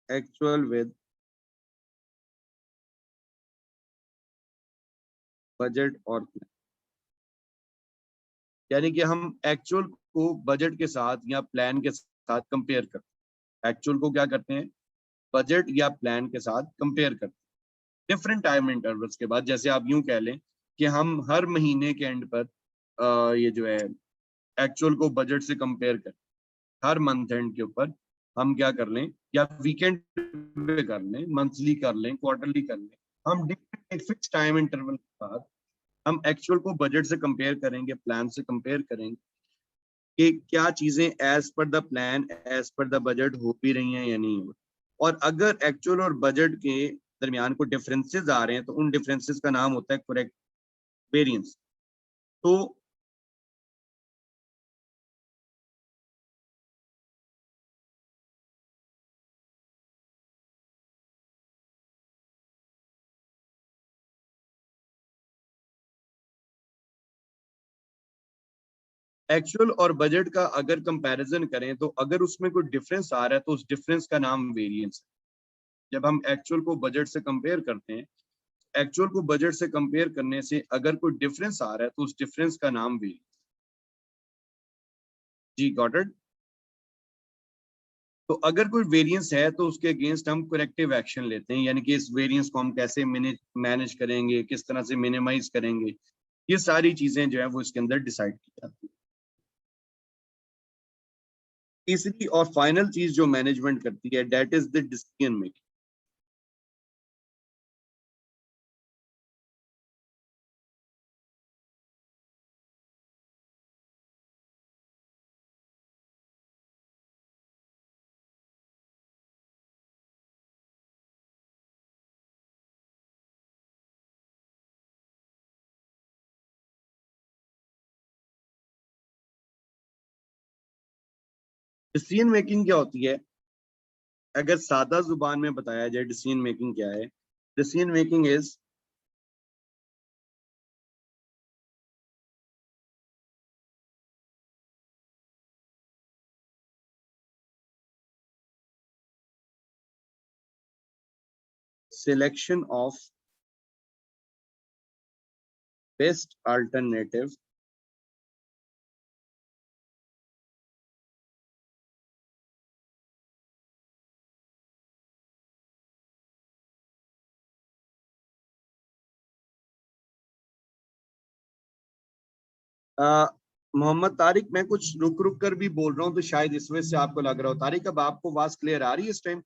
एक्चुअल विद बजट और प्लान। यानी कि हम एक्चुअल को बजट के साथ या प्लान के साथ कंपेयर करते हैं। एक्चुअल को क्या करते हैं? बजट या प्लान के साथ कंपेयर करते हैं डिफरेंट टाइम इंटरवल्स के बाद। जैसे आप यूं कह लें कि हम हर महीने के एंड पर ये जो है एक्चुअल को बजट से कंपेयर करें, हर मंथ एंड के ऊपर हम क्या कर लें, या वीकेंड पे कर लें, मंथली कर लें, क्वार्टरली कर लें, हम एक फिक्स टाइम इंटरवल के बाद हम एक्चुअल को बजट से कंपेयर करेंगे, प्लान से कंपेयर करेंगे कि क्या चीजें as per the plan, as per the budget हो भी रही हैं या नहीं हो। और अगर एक्चुअल और बजट के दरमियान को डिफरेंसेस आ रहे हैं तो उन डिफरेंसेस का नाम होता है करेक्ट वेरिएंस। तो एक्चुअल और बजट का अगर कंपैरिजन करें तो अगर उसमें कोई डिफरेंस आ रहा है तो उस डिफरेंस का नाम वेरिएंस है। जब हम एक्चुअल को बजट से कंपेयर करते हैं, एक्चुअल को बजट से कंपेयर करने से अगर कोई डिफरेंस आ रहा है तो उस डिफरेंस का नाम वेरिएंस। Ji got it. तो अगर कोई वेरिएंस है तो उसके अगेंस्ट हम करेक्टिव एक्शन लेते हैं, यानी कि इस वेरिएंस को हम कैसे मैनेज करेंगे, किस तरह से मिनिमाइज करेंगे, ये सारी चीजें जो है वो इसके अंदर डिसाइड की जाती है। तीसरी और फाइनल चीज जो मैनेजमेंट करती है that is the decision making. Decision making क्या होती है, अगर सादा जुबान में बताया जाए डिसीजन मेकिंग क्या है, decision making is selection of best alternative Mohammad Tariq, मैं कुछ रुक रुक कर भी बोल रहा हूँ तो शायद इस वजह से आपको लग रहा हो। तारिक, अब आपको आवाज क्लियर आ रही है इस टाइम?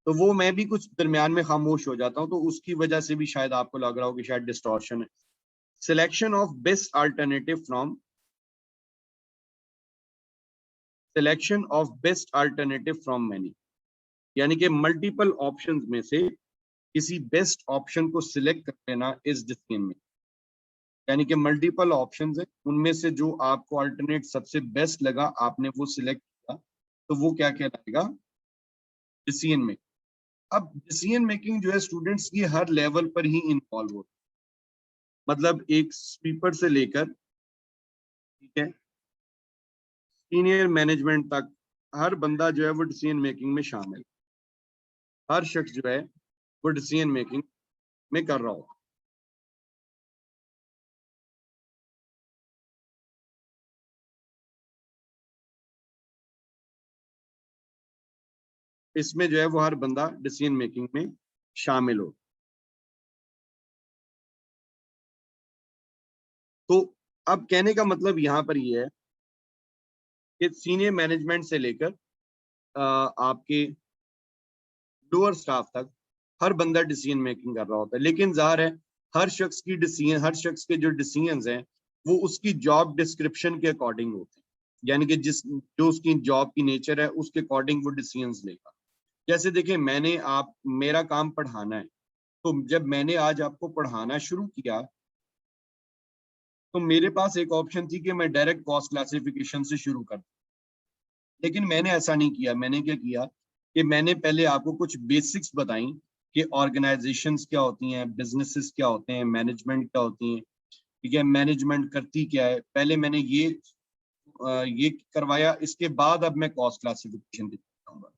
तो वो मैं भी कुछ दरमियान में खामोश हो जाता हूँ तो उसकी वजह से भी शायद आपको लग रहा हो कि शायद डिस्टॉर्शन है। Selection of best alternative from, selection of best alternative from many, यानी कि मल्टीपल ऑप्शंस में से किसी बेस्ट ऑप्शन को सिलेक्ट कर लेना इस डिसीजन में। यानी कि मल्टीपल ऑप्शंस है, उनमें से जो आपको अल्टरनेट सबसे बेस्ट लगा आपने वो सिलेक्ट किया, तो वो क्या कहलाएगा, डिसीजन मेकिंग। अब डिसीजन मेकिंग जो है स्टूडेंट्स की हर लेवल पर ही इन्वॉल्व होती है, मतलब एक स्वीपर से लेकर, ठीक है, सीनियर मैनेजमेंट तक हर बंदा जो है वो डिसीजन मेकिंग में शामिल, हर शख्स जो है वो डिसीजन मेकिंग में कर रहा हो। इसमें जो है वो हर बंदा डिसीजन मेकिंग में शामिल हो। तो अब कहने का मतलब यहाँ पर ये है कि सीनियर मैनेजमेंट से लेकर आपके लोअर स्टाफ तक हर बंदा डिसीजन मेकिंग कर रहा होता है, लेकिन जाहिर है हर शख्स के जो डिसीजंस हैं वो उसकी जॉब डिस्क्रिप्शन के अकॉर्डिंग होते हैं, यानी कि जिस जो उसकी जॉब की नेचर है उसके अकॉर्डिंग वो डिसीजंस लेगा। जैसे देखिए, मेरा काम पढ़ाना है, तो जब मैंने आज आपको पढ़ाना शुरू किया तो मेरे पास एक ऑप्शन थी कि मैं डायरेक्ट कॉस्ट क्लासिफिकेशन से शुरू कर, लेकिन मैंने ऐसा नहीं किया। मैंने क्या किया कि मैंने पहले आपको कुछ बेसिक्स बताई कि ऑर्गेनाइजेशंस क्या होती हैं, बिजनेसेस क्या होते हैं, मैनेजमेंट क्या होती हैं, ठीक है, मैनेजमेंट करती क्या है, पहले मैंने ये करवाया। इसके बाद अब मैं कॉस्ट क्लासिफिकेशन दिखाऊंगा।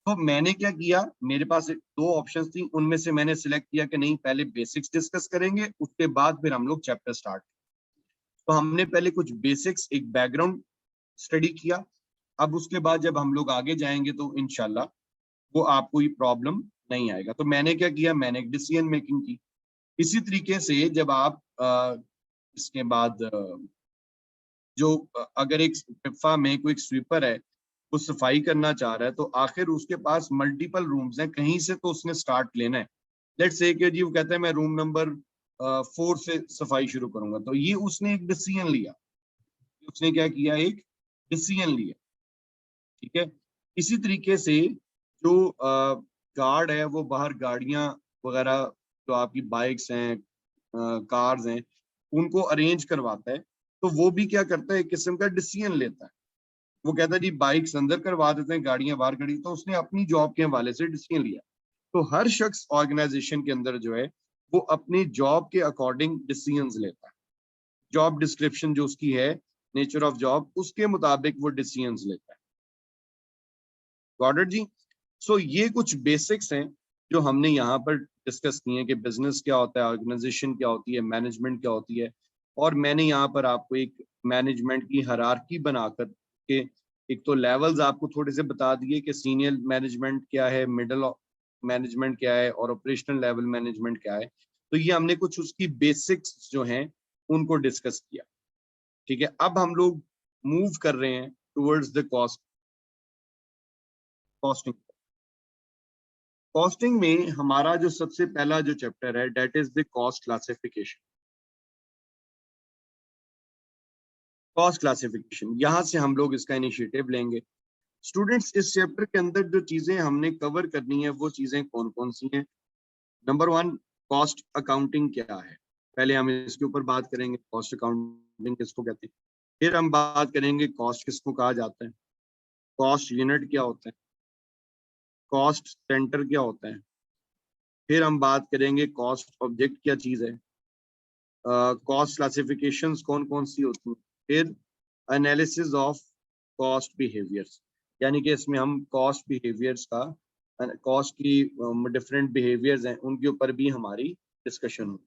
तो मैंने क्या किया, मेरे पास दो ऑप्शंस थी, उनमें से मैंने सिलेक्ट किया कि नहीं, पहले बेसिक्स डिस्कस करेंगे, उसके बाद फिर हम लोग चैप्टर स्टार्ट। तो हमने पहले कुछ बेसिक्स, एक बैकग्राउंड स्टडी किया, अब उसके बाद जब हम लोग आगे जाएंगे तो इंशाल्लाह वो आपको ये प्रॉब्लम नहीं आएगा। तो मैंने क्या किया, मैंने एक डिसीजन मेकिंग की। इसी तरीके से जब आप इसके बाद जो अगर एक पिफा में कोई स्वीपर है वो सफाई करना चाह रहा है, तो आखिर उसके पास मल्टीपल रूम्स हैं, कहीं से तो उसने स्टार्ट लेना है। लेट्स से कि जी वो कहता है मैं रूम नंबर 4 से सफाई शुरू करूंगा, तो ये उसने एक डिसीजन लिया। उसने क्या किया, एक डिसीजन लिया। ठीक है। इसी तरीके से जो गार्ड है वो बाहर गाड़ियां वगैरह, जो आपकी बाइक्स हैं, कार्स हैं, उनको अरेंज करवाता है। तो वो भी क्या करता है, एक किस्म का डिसीजन लेता है। वो कहता है जी बाइक्स अंदर करवा देते हैं, गाड़ियां बाहर खड़ी। तो उसने अपनी जॉब के हवाले से डिसीजन लिया। तो हर शख्स ऑर्गेनाइजेशन के अंदर जो है वो अपनी जॉब के अकॉर्डिंग डिसीजंस लेता है। जॉब डिस्क्रिप्शन जो उसकी है, नेचर ऑफ जॉब, उसके मुताबिक वो डिसीजंस लेता है। गॉट इट जी। सो ये कुछ बेसिक्स हैं जो हमने यहाँ पर डिस्कस किए कि बिजनेस क्या होता है, ऑर्गेनाइजेशन क्या होती है, मैनेजमेंट क्या होती है। और मैंने यहाँ पर आपको एक मैनेजमेंट की हायरार्की बनाकर के एक तो लेवल्स आपको थोड़े से बता दिए कि सीनियर मैनेजमेंट क्या है, मिडिल मैनेजमेंट क्या है, और ऑपरेशनल लेवल मैनेजमेंट क्या है। तो ये हमने कुछ उसकी बेसिक्स जो हैं उनको डिस्कस किया। ठीक है। अब हम लोग मूव कर रहे हैं टुवर्ड्स द कॉस्टिंग। कॉस्टिंग में हमारा जो सबसे पहला जो चैप्टर है that is the cost classification. Cost classification, यहां से हम लोग इसका इनिशिएटिव लेंगे। स्टूडेंट्स, इस चैप्टर के अंदर जो चीजें हमने कवर करनी है वो चीजें कौन कौन सी हैं। नंबर 1, कॉस्ट अकाउंटिंग क्या है। पहले हम इसके ऊपर बात करेंगे, कॉस्ट अकाउंटिंग किसको कहते हैं। फिर हम बात करेंगे कॉस्ट किसको कहा जाता है, कॉस्ट यूनिट क्या होता है, कॉस्ट सेंटर क्या होता है। फिर हम बात करेंगे कॉस्ट ऑब्जेक्ट क्या चीज है, कॉस्ट क्लासिफिकेशंस कौन कौन सी होती हैं। फिर एनालिसिस ऑफ कॉस्ट बिहेवियर्स, यानी कि इसमें हम कॉस्ट बिहेवियर्स का, कॉस्ट की डिफरेंट बिहेवियर्स हैं उनके ऊपर भी हमारी डिस्कशन होगी।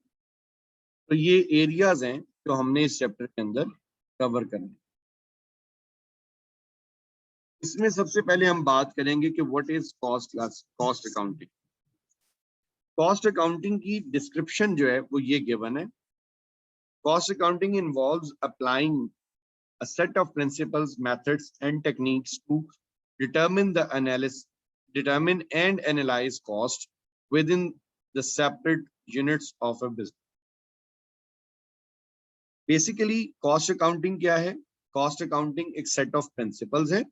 तो ये एरियाज हैं जो हमने इस चैप्टर के अंदर कवर करने। इसमें सबसे पहले हम बात करेंगे कि what is cost accounting. Cost accounting की डिस्क्रिप्शन जो है वो ये गिवन है। Cost accounting involves applying a set of principles, methods, and techniques to determine determine and analyze cost within the separate units of a business. Basically, cost accounting क्या है? Cost accounting एक set of principles है।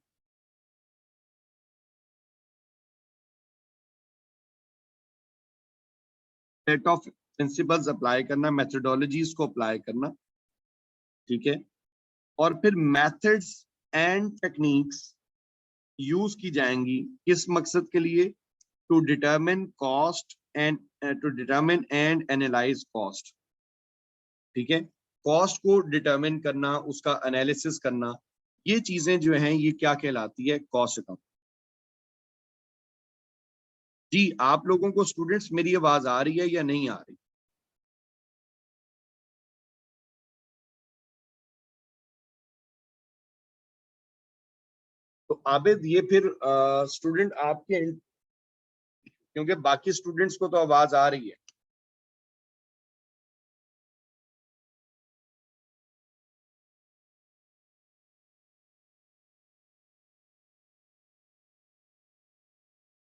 Set of principles apply करना, methodologies को apply करना, ठीक है। और फिर methods and techniques यूज की जाएंगी किस मकसद के लिए, to determine cost and to determine and analyze cost. ठीक है। कॉस्ट को डिटरमिन करना, उसका एनालिसिस करना, ये चीजें जो हैं ये क्या कहलाती है, कॉस्ट अकाउंट। जी आप लोगों को स्टूडेंट्स मेरी आवाज आ रही है या नहीं आ रही? तो आबिद ये फिर स्टूडेंट आपके, क्योंकि बाकी स्टूडेंट्स को तो आवाज आ रही है।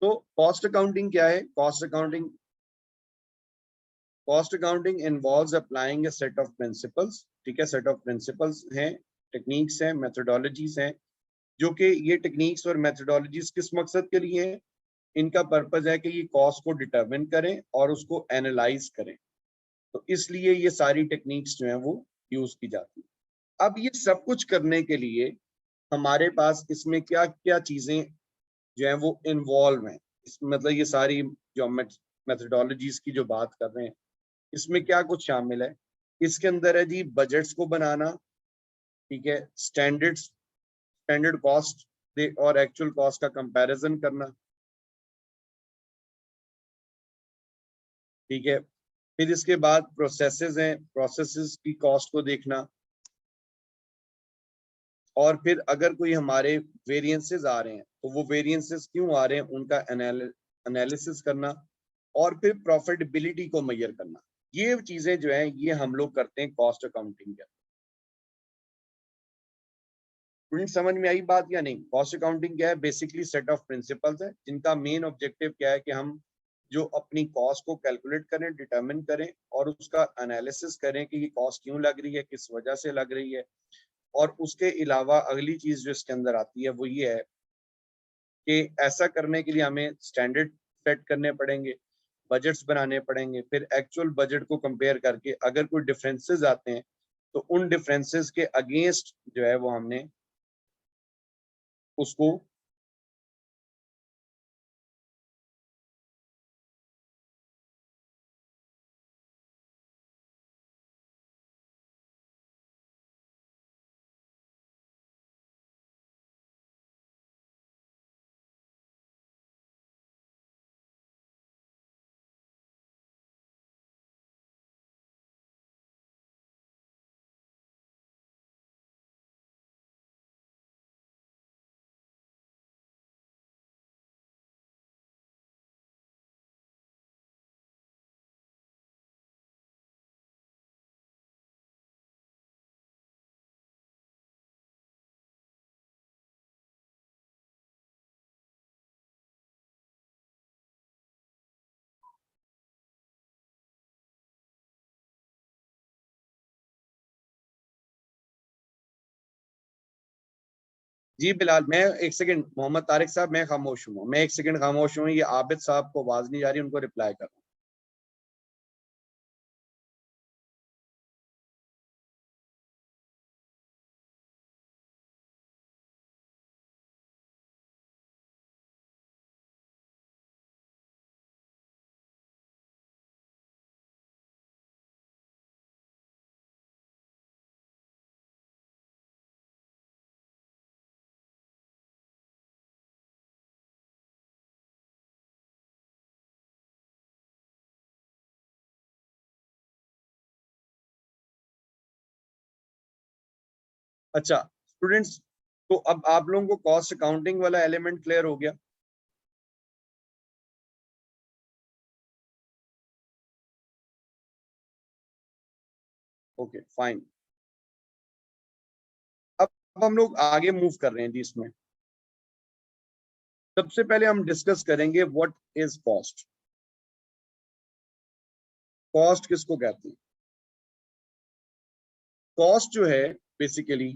तो कॉस्ट अकाउंटिंग क्या है? Cost accounting involves applying a set of principles. ठीक है। सेट ऑफ प्रिंसिपल्स हैं, टेक्निक्स हैं, मेथोडोलॉजीज हैं, जो कि ये टेक्निक्स और मेथोडोलॉजीज किस मकसद के लिए हैं? इनका पर्पज है कि ये कॉस्ट को डिटरमिन करें और उसको एनालाइज करें। तो इसलिए ये सारी टेक्निक्स जो हैं वो यूज की जाती है। अब ये सब कुछ करने के लिए हमारे पास इसमें क्या क्या चीजें जो हैं वो इन्वॉल्व हैं। इसमें मतलब ये सारी जो हम मेथोडोलॉजीज की जो बात कर रहे हैं इसमें क्या कुछ शामिल है। इसके अंदर है जी बजट्स को बनाना, ठीक है, स्टैंडर्ड कॉस्ट और एक्चुअल कॉस्ट का कंपैरिजन करना, ठीक है। फिर इसके बाद प्रोसेसेस हैं, प्रोसेसेस की कॉस्ट को देखना, और फिर अगर कोई हमारे वेरिएंसेस आ रहे हैं तो वो वेरिएंसेस क्यों आ रहे हैं उनका एनालिसिस करना, और फिर प्रॉफिटेबिलिटी को मेजर करना। ये चीजें जो है ये हम लोग करते हैं कॉस्ट अकाउंटिंग के। स्टूडेंट समझ में आई बात या नहीं? कॉस्ट अकाउंटिंग क्या है? बेसिकली सेट ऑफ प्रिंसिपल्स है जिनका मेन ऑब्जेक्टिव क्या है कि हम जो अपनी कॉस्ट को कैलकुलेट करें, डिटरमिन करें और उसका एनालिसिस करें कि ये कॉस्ट क्यों लग रही है, किस वजह से लग रही है। और उसके अलावा अगली चीज जो इसके अंदर आती है वो ये है कि ऐसा करने के लिए हमें स्टैंडर्ड सेट करने पड़ेंगे, बजट्स बनाने पड़ेंगे, फिर एक्चुअल बजट को कंपेयर करके अगर कोई डिफरेंसेस आते हैं तो उन डिफरेंसेस के अगेंस्ट जो है वो हमने उसको जी बिलाल, मैं एक सेकंड, मोहम्मद तारिक साहब मैं खामोश हूँ, मैं एक सेकंड खामोश हूँ, ये आबिद साहब को आवाज नहीं जा रही, उनको रिप्लाई कर। अच्छा स्टूडेंट्स, तो अब आप लोगों को कॉस्ट अकाउंटिंग वाला एलिमेंट क्लियर हो गया? Okay fine. अब हम लोग आगे मूव कर रहे हैं जी। इसमें सबसे पहले हम डिस्कस करेंगे व्हाट इज कॉस्ट। कॉस्ट किसको कहते हैं? कॉस्ट जो है बेसिकली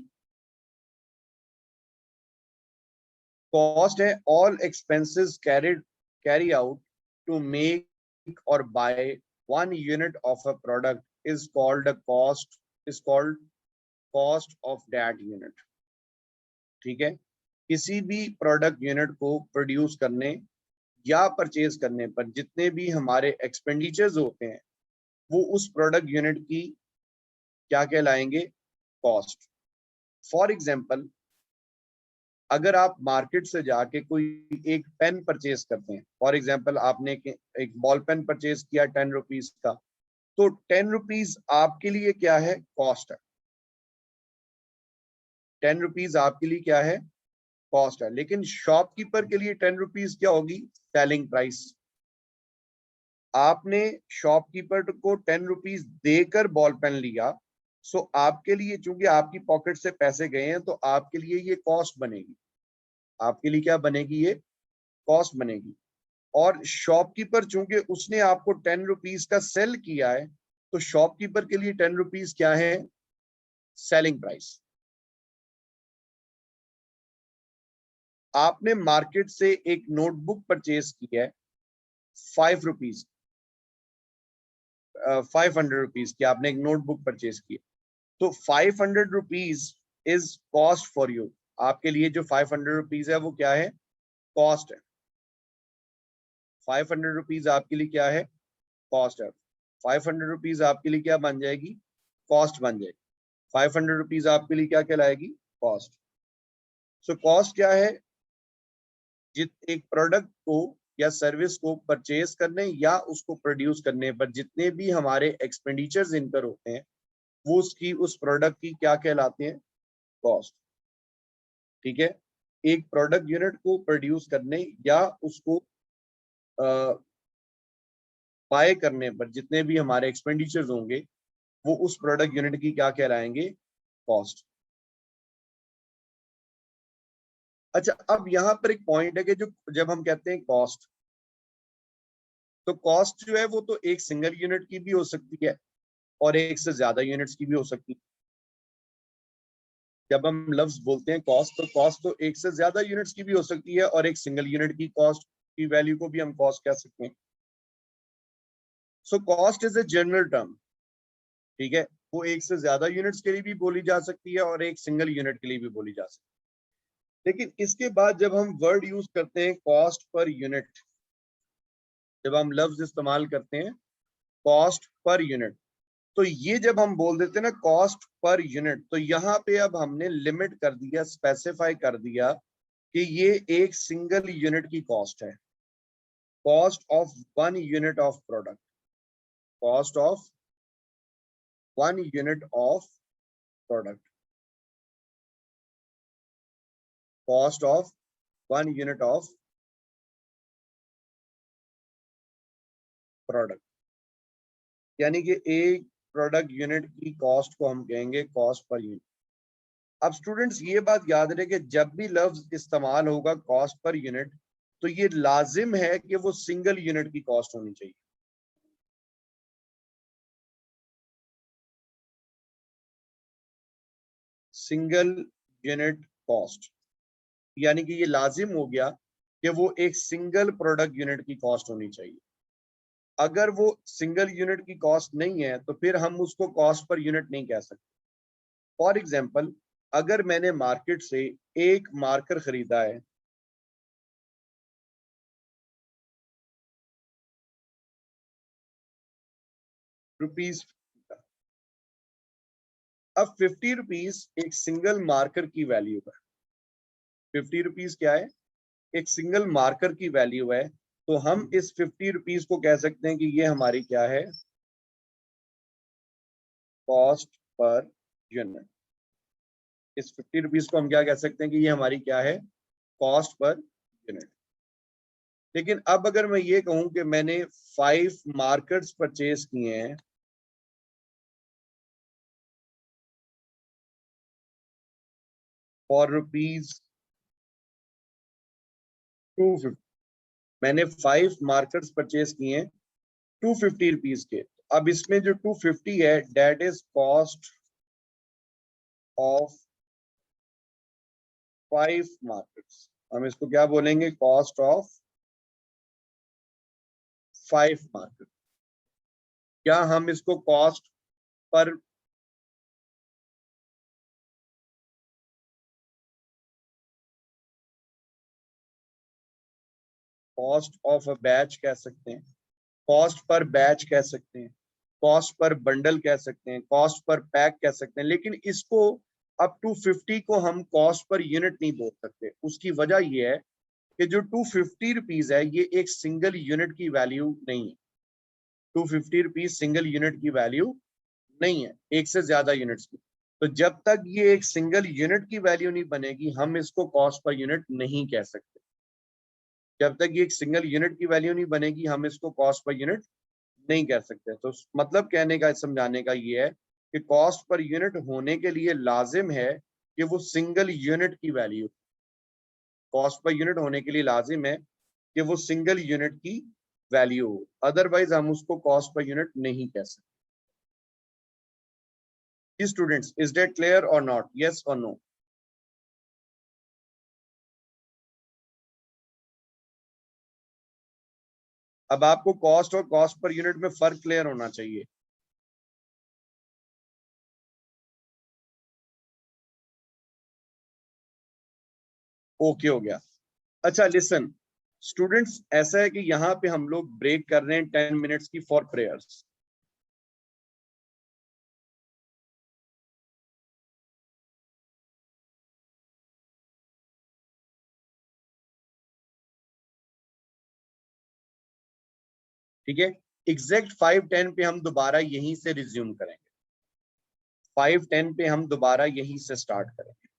कॉस्ट है all expenses carry out to make और by one unit of a product is called a cost, is called cost of that unit. ठीक है, किसी भी प्रोडक्ट यूनिट को प्रोड्यूस करने या परचेज करने पर जितने भी हमारे एक्सपेंडिचर्स होते हैं वो उस प्रोडक्ट यूनिट की क्या कहलाएंगे? कॉस्ट। फॉर एग्जाम्पल, अगर आप मार्केट से जाके कोई एक पेन परचेज करते हैं, फॉर एग्जाम्पल आपने एक बॉल पेन परचेज किया 10 रुपीज का, तो 10 रुपीज आपके लिए क्या है? कॉस्ट है। 10 रुपीज आपके लिए क्या है? कॉस्ट है। लेकिन शॉपकीपर के लिए 10 रुपीज क्या होगी? Selling price. आपने शॉपकीपर को 10 रुपीज देकर बॉल पेन लिया, सो आपके लिए चूंकि आपकी पॉकेट से पैसे गए हैं तो आपके लिए ये कॉस्ट बनेगी। आपके लिए क्या बनेगी? ये कॉस्ट बनेगी। और शॉपकीपर चूंकि उसने आपको 10 रुपीज का सेल किया है तो शॉपकीपर के लिए 10 रुपीज क्या है? Selling price. आपने मार्केट से एक नोटबुक परचेज की है 5 रुपीज, 500 रुपीज की आपने एक नोटबुक परचेज की, तो 500 rupees is cost for you. आपके लिए जो 500 रुपीज है वो क्या है? कॉस्ट है। 500 रुपीज आपके लिए क्या है? कॉस्ट है। 500 रुपीज आपके लिए क्या बन जाएगी? कॉस्ट बन जाएगी। 500 रुपीज आपके लिए क्या कहलाएगी? कॉस्ट। सो कॉस्ट क्या है? एक प्रोडक्ट को या सर्विस को परचेज करने या उसको प्रोड्यूस करने पर जितने भी हमारे एक्सपेंडिचर्स इनकर होते हैं वो उसकी उस प्रोडक्ट की क्या कहलाते हैं? कॉस्ट। ठीक है, एक प्रोडक्ट यूनिट को प्रोड्यूस करने या उसको बाय करने पर जितने भी हमारे एक्सपेंडिचर्स होंगे वो उस प्रोडक्ट यूनिट की क्या कहलाएंगे, कॉस्ट। अच्छा, अब यहाँ पर एक पॉइंट है कि जो जब हम कहते हैं कॉस्ट, तो कॉस्ट जो है वो तो एक सिंगल यूनिट की भी हो सकती है और एक से ज्यादा यूनिट्स की भी हो सकती है। जब हम लफ्ज बोलते हैं कॉस्ट, तो कॉस्ट तो एक से ज्यादा यूनिट्स की भी हो सकती है और एक सिंगल यूनिट की कॉस्ट की वैल्यू को भी हम कॉस्ट कह सकते हैं। So cost is a general term, ठीक है, वो एक से ज्यादा यूनिट्स के लिए भी बोली जा सकती है और एक सिंगल यूनिट के लिए भी बोली जा सकती है। लेकिन इसके बाद जब हम वर्ड यूज करते हैं कॉस्ट पर यूनिट, जब हम लफ्ज इस्तेमाल करते हैं कॉस्ट पर यूनिट, तो ये जब हम बोल देते हैं ना कॉस्ट पर यूनिट, तो यहाँ पे अब हमने लिमिट कर दिया, स्पेसिफाई कर दिया कि ये एक सिंगल यूनिट की कॉस्ट है, cost of one unit of product, cost of one unit of product, cost of one unit of product, यानी कि एक प्रोडक्ट यूनिट की कॉस्ट को हम कहेंगे कॉस्ट पर यूनिट। अब स्टूडेंट्स ये बात याद रहे कि जब भी लफ्ज इस्तेमाल होगा कॉस्ट पर यूनिट, तो ये लाजिम है कि वो सिंगल यूनिट की कॉस्ट होनी चाहिए। सिंगल यूनिट कॉस्ट, यानी कि ये लाजिम हो गया कि वो एक सिंगल प्रोडक्ट यूनिट की कॉस्ट होनी चाहिए। अगर वो सिंगल यूनिट की कॉस्ट नहीं है तो फिर हम उसको कॉस्ट पर यूनिट नहीं कह सकते। फॉर एग्जाम्पल, अगर मैंने मार्केट से एक मार्कर खरीदा है रुपीज, अब 50 रुपीज एक सिंगल मार्कर की वैल्यू है, 50 रुपीज क्या है, एक सिंगल मार्कर की वैल्यू है। तो हम इस 50 रुपीज को कह सकते हैं कि ये हमारी क्या है, कॉस्ट पर यूनिट। इस 50 रुपीज को हम क्या कह सकते हैं कि ये हमारी क्या है, कॉस्ट पर यूनिट। लेकिन अब अगर मैं ये कहूं कि मैंने 5 मार्कर्स परचेज किए हैं फॉर रुपीज 250, मैंने 5 मार्कर्स परचेज किए हैं 250 रुपीज के। अब इसमें जो 250 है that is cost of 5 markers, हम इसको क्या बोलेंगे, कॉस्ट ऑफ 5 मार्कर्स। क्या हम इसको cost per cost of a batch कह सकते हैं, कॉस्ट पर बैच कह सकते हैं, कॉस्ट पर बंडल कह सकते हैं, कॉस्ट पर पैक कह सकते हैं। लेकिन इसको अब 250 को हम कॉस्ट पर यूनिट नहीं बोल सकते। उसकी वजह यह है कि जो 250 रुपीज है ये एक सिंगल यूनिट की वैल्यू नहीं है। 250 रुपीज सिंगल यूनिट की वैल्यू नहीं है, एक से ज्यादा यूनिट्स की। तो जब तक ये एक सिंगल यूनिट की वैल्यू नहीं बनेगी हम इसको कॉस्ट पर यूनिट नहीं कह सकते। जब तक ये एक सिंगल यूनिट की वैल्यू नहीं बनेगी हम इसको कॉस्ट पर यूनिट नहीं कह सकते। तो मतलब कहने का, समझाने का ये है कि कॉस्ट पर यूनिट होने के लिए लाजिम है कि वो सिंगल यूनिट की वैल्यू, कॉस्ट पर यूनिट होने के लिए लाजिम है कि वो सिंगल यूनिट की वैल्यू हो, अदरवाइज हम उसको कॉस्ट पर यूनिट नहीं कह सकते। स्टूडेंट्स, इज दैट क्लियर और नॉट, यस और नो? अब आपको कॉस्ट और कॉस्ट पर यूनिट में फर्क क्लियर होना चाहिए। ओके हो गया। अच्छा लिसन स्टूडेंट्स, ऐसा है कि यहाँ पे हम लोग ब्रेक कर रहे हैं 10 मिनट्स की फॉर प्रेयर्स। ठीक है, एग्जैक्ट 5:10 पे हम दोबारा यहीं से रिज्यूम करेंगे, 5:10 पे हम दोबारा यहीं से स्टार्ट करेंगे।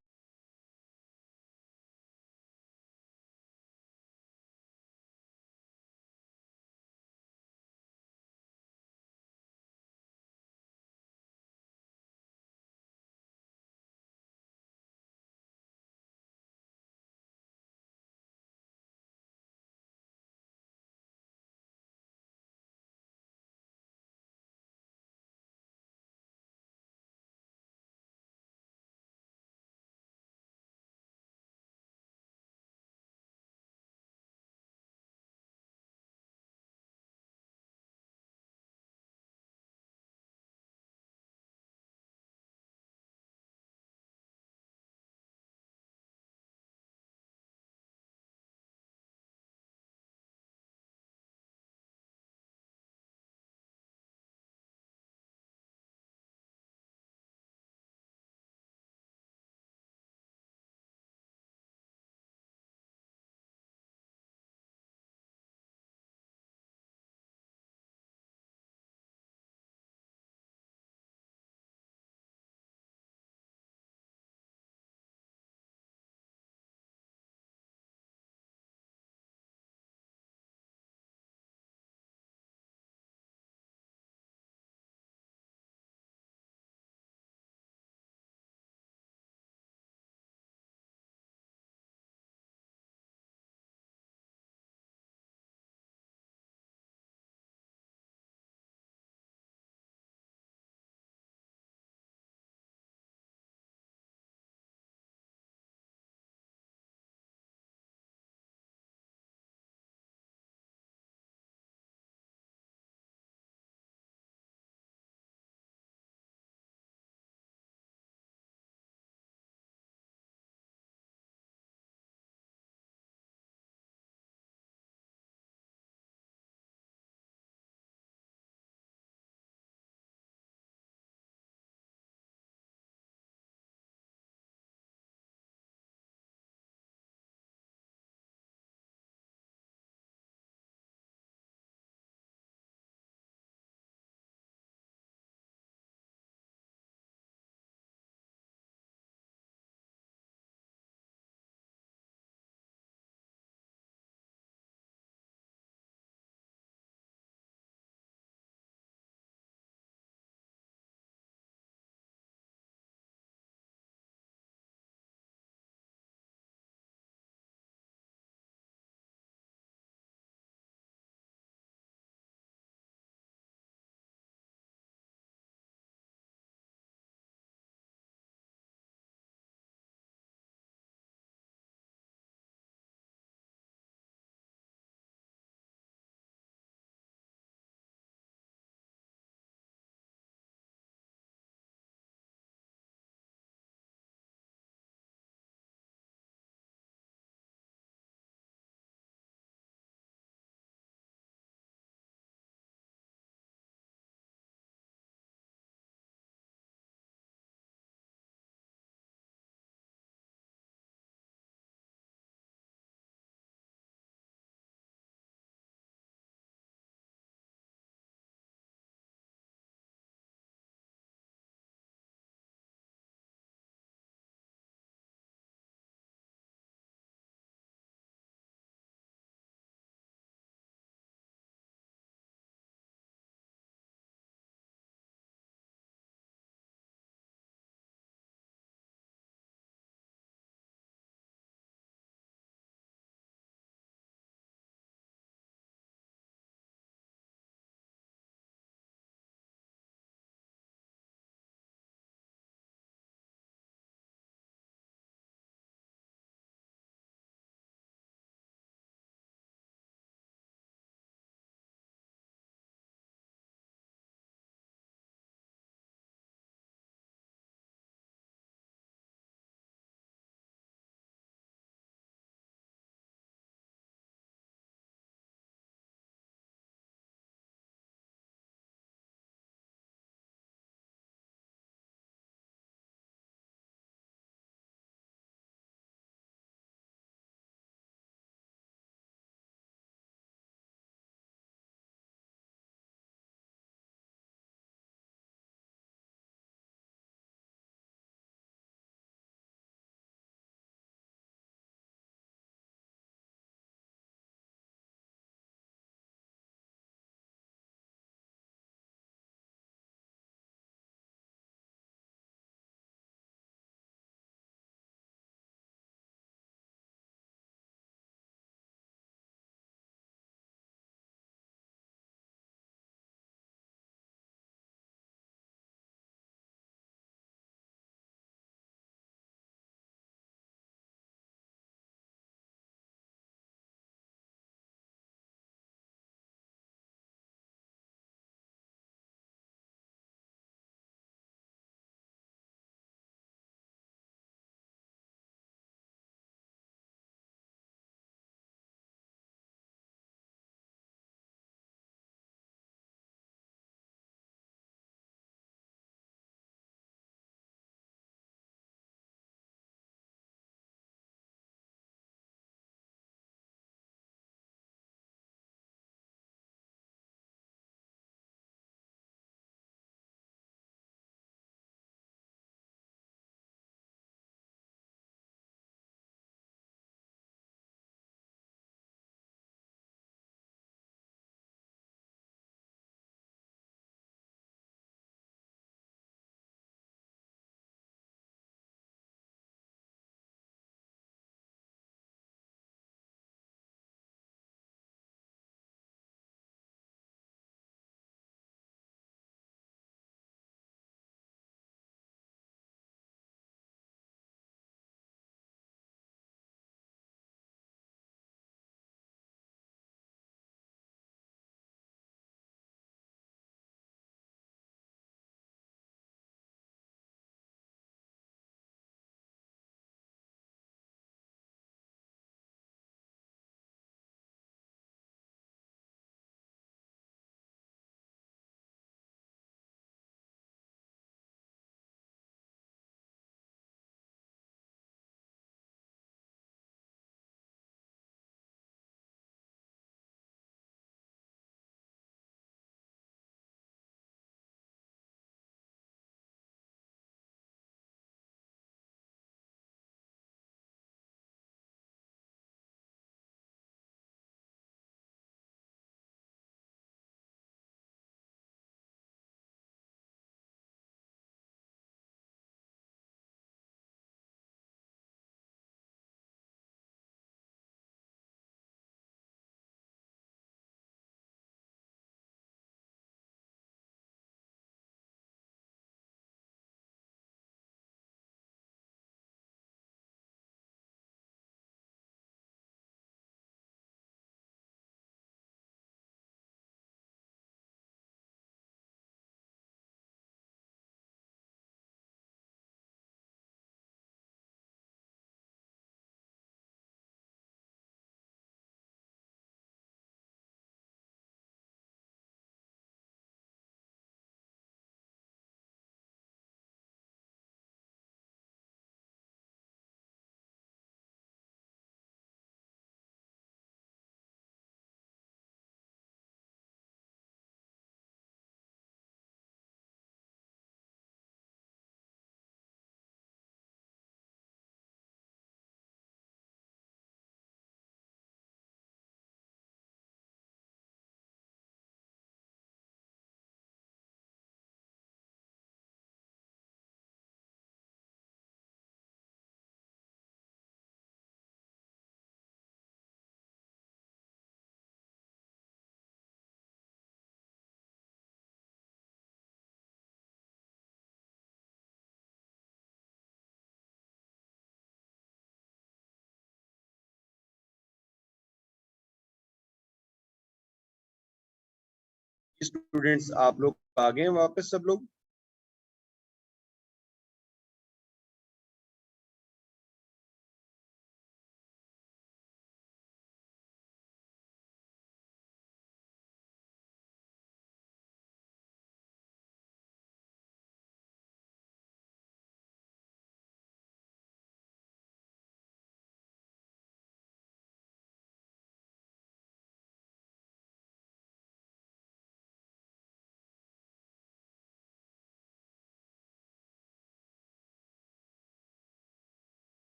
स्टूडेंट्स आप लोग आ गए हैं वापस सब लोग?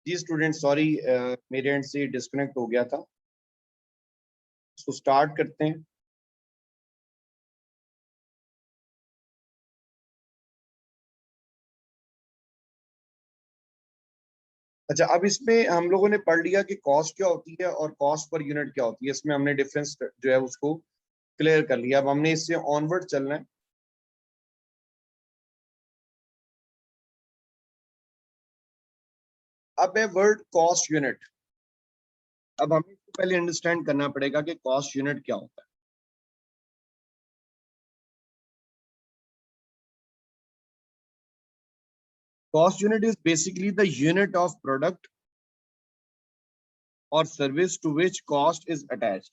जी स्टूडेंट सॉरी, मेरे एंड से डिस्कनेक्ट हो गया था। इसको स्टार्ट करते हैं। अच्छा, अब इसमें हम लोगों ने पढ़ लिया कि कॉस्ट क्या होती है और कॉस्ट पर यूनिट क्या होती है। इसमें हमने डिफरेंस जो है उसको क्लियर कर लिया। अब हमने इससे ऑनवर्ड चलना है। अब है वर्ड कॉस्ट यूनिट। अब हमें इसको पहले अंडरस्टैंड करना पड़ेगा कि कॉस्ट यूनिट क्या होता है। Cost unit is basically the unit of product और service to which cost is attached.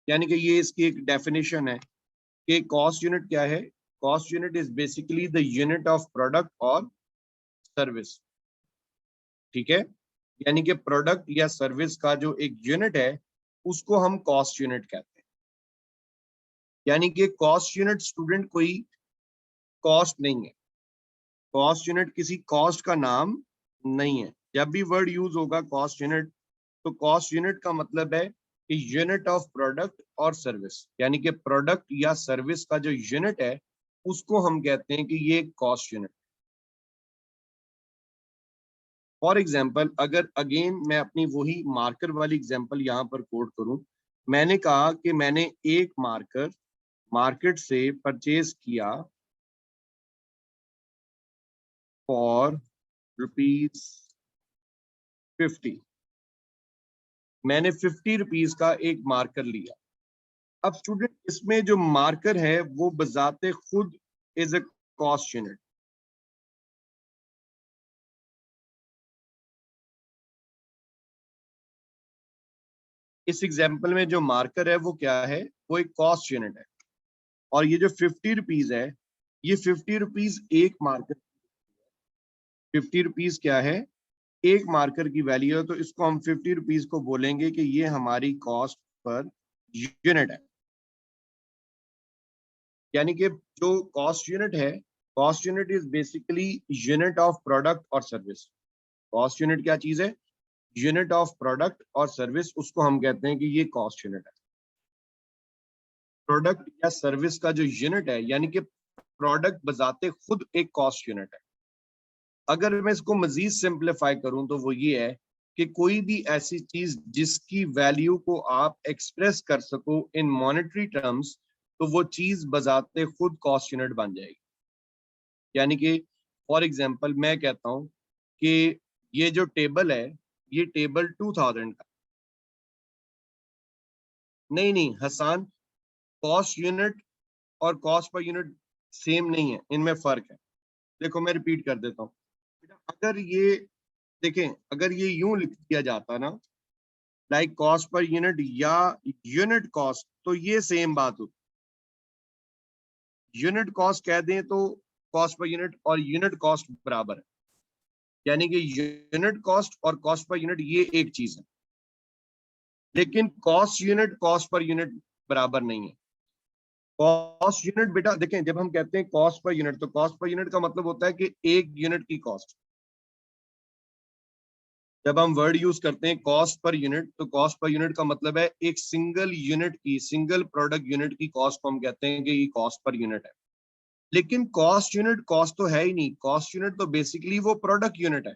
यानी कि ये इसकी एक डेफिनेशन है कि कॉस्ट यूनिट क्या है। Cost unit is basically the unit of product और सर्विस। ठीक है, यानी कि प्रोडक्ट या सर्विस का जो एक यूनिट है उसको हम कॉस्ट यूनिट कहते हैं। यानी कि कॉस्ट यूनिट स्टूडेंट कोई कॉस्ट नहीं है। कॉस्ट यूनिट किसी कॉस्ट का नाम नहीं है। जब भी वर्ड यूज होगा कॉस्ट यूनिट, तो कॉस्ट यूनिट का मतलब है कि यूनिट ऑफ प्रोडक्ट और सर्विस, यानी कि प्रोडक्ट या सर्विस का जो यूनिट है उसको हम कहते हैं कि ये कॉस्ट यूनिट। फॉर एग्जाम्पल, अगर अगेन मैं अपनी वही मार्कर वाली एग्जाम्पल यहाँ पर कोट करूं, मैंने कहा कि मैंने एक मार्कर मार्केट से परचेज किया फॉर ₹50। मैंने 50 रुपीज का एक मार्कर लिया। अब स्टूडेंट इसमें जो मार्कर है वो बजाते खुद इज अ कॉस्ट यूनिट। इस एग्जाम्पल में जो मार्कर है वो क्या है, वो एक कॉस्ट यूनिट है। और ये जो 50 रुपीज है, ये 50 रुपीज एक मार्कर, 50 रुपीज क्या है, एक मार्कर की वैल्यू है। तो इसको हम 50 रुपीज को बोलेंगे कि ये हमारी कॉस्ट पर यूनिट है। यानी कि जो कॉस्ट यूनिट है, cost unit is basically unit of product और सर्विस। कॉस्ट यूनिट क्या चीज है, यूनिट ऑफ प्रोडक्ट और सर्विस, उसको हम कहते हैं कि ये कॉस्ट यूनिट है। प्रोडक्ट या सर्विस का जो यूनिट है, यानी कि प्रोडक्ट बजाते खुद एक कॉस्ट यूनिट है। अगर मैं इसको मजीद सिंप्लीफाई करूं तो वो ये है कि कोई भी ऐसी चीज जिसकी वैल्यू को आप एक्सप्रेस कर सको इन मॉनेटरी टर्म्स, तो वो चीज बजाते खुद कॉस्ट यूनिट बन जाएगी। यानी कि फॉर एग्जांपल मैं कहता हूं कि ये जो टेबल है, ये टेबल 2000 का। नहीं नहीं हसन, कॉस्ट यूनिट और कॉस्ट पर यूनिट सेम नहीं है, इनमें फर्क है। देखो मैं रिपीट कर देता हूँ। अगर ये देखें, अगर ये यूं लिख दिया जाता ना, लाइक कॉस्ट पर यूनिट या यूनिट कॉस्ट, तो ये सेम बात होती। यूनिट कॉस्ट कह दें तो कॉस्ट पर यूनिट और यूनिट कॉस्ट बराबर है, यानी कि यूनिट कॉस्ट और कॉस्ट पर यूनिट ये एक चीज है। लेकिन cost unit cost per unit बराबर नहीं है। कॉस्ट यूनिट बेटा देखें, जब हम कहते हैं कॉस्ट पर यूनिट, तो कॉस्ट पर यूनिट का मतलब होता है कि एक यूनिट की कॉस्ट। जब हम वर्ड यूज करते हैं कॉस्ट पर यूनिट, तो कॉस्ट पर यूनिट का मतलब है एक सिंगल यूनिट की, सिंगल प्रोडक्ट यूनिट की कॉस्ट को हम कहते हैं कि ये कॉस्ट पर यूनिट है। लेकिन कॉस्ट यूनिट कॉस्ट तो है ही नहीं, कॉस्ट यूनिट तो बेसिकली वो प्रोडक्ट यूनिट है।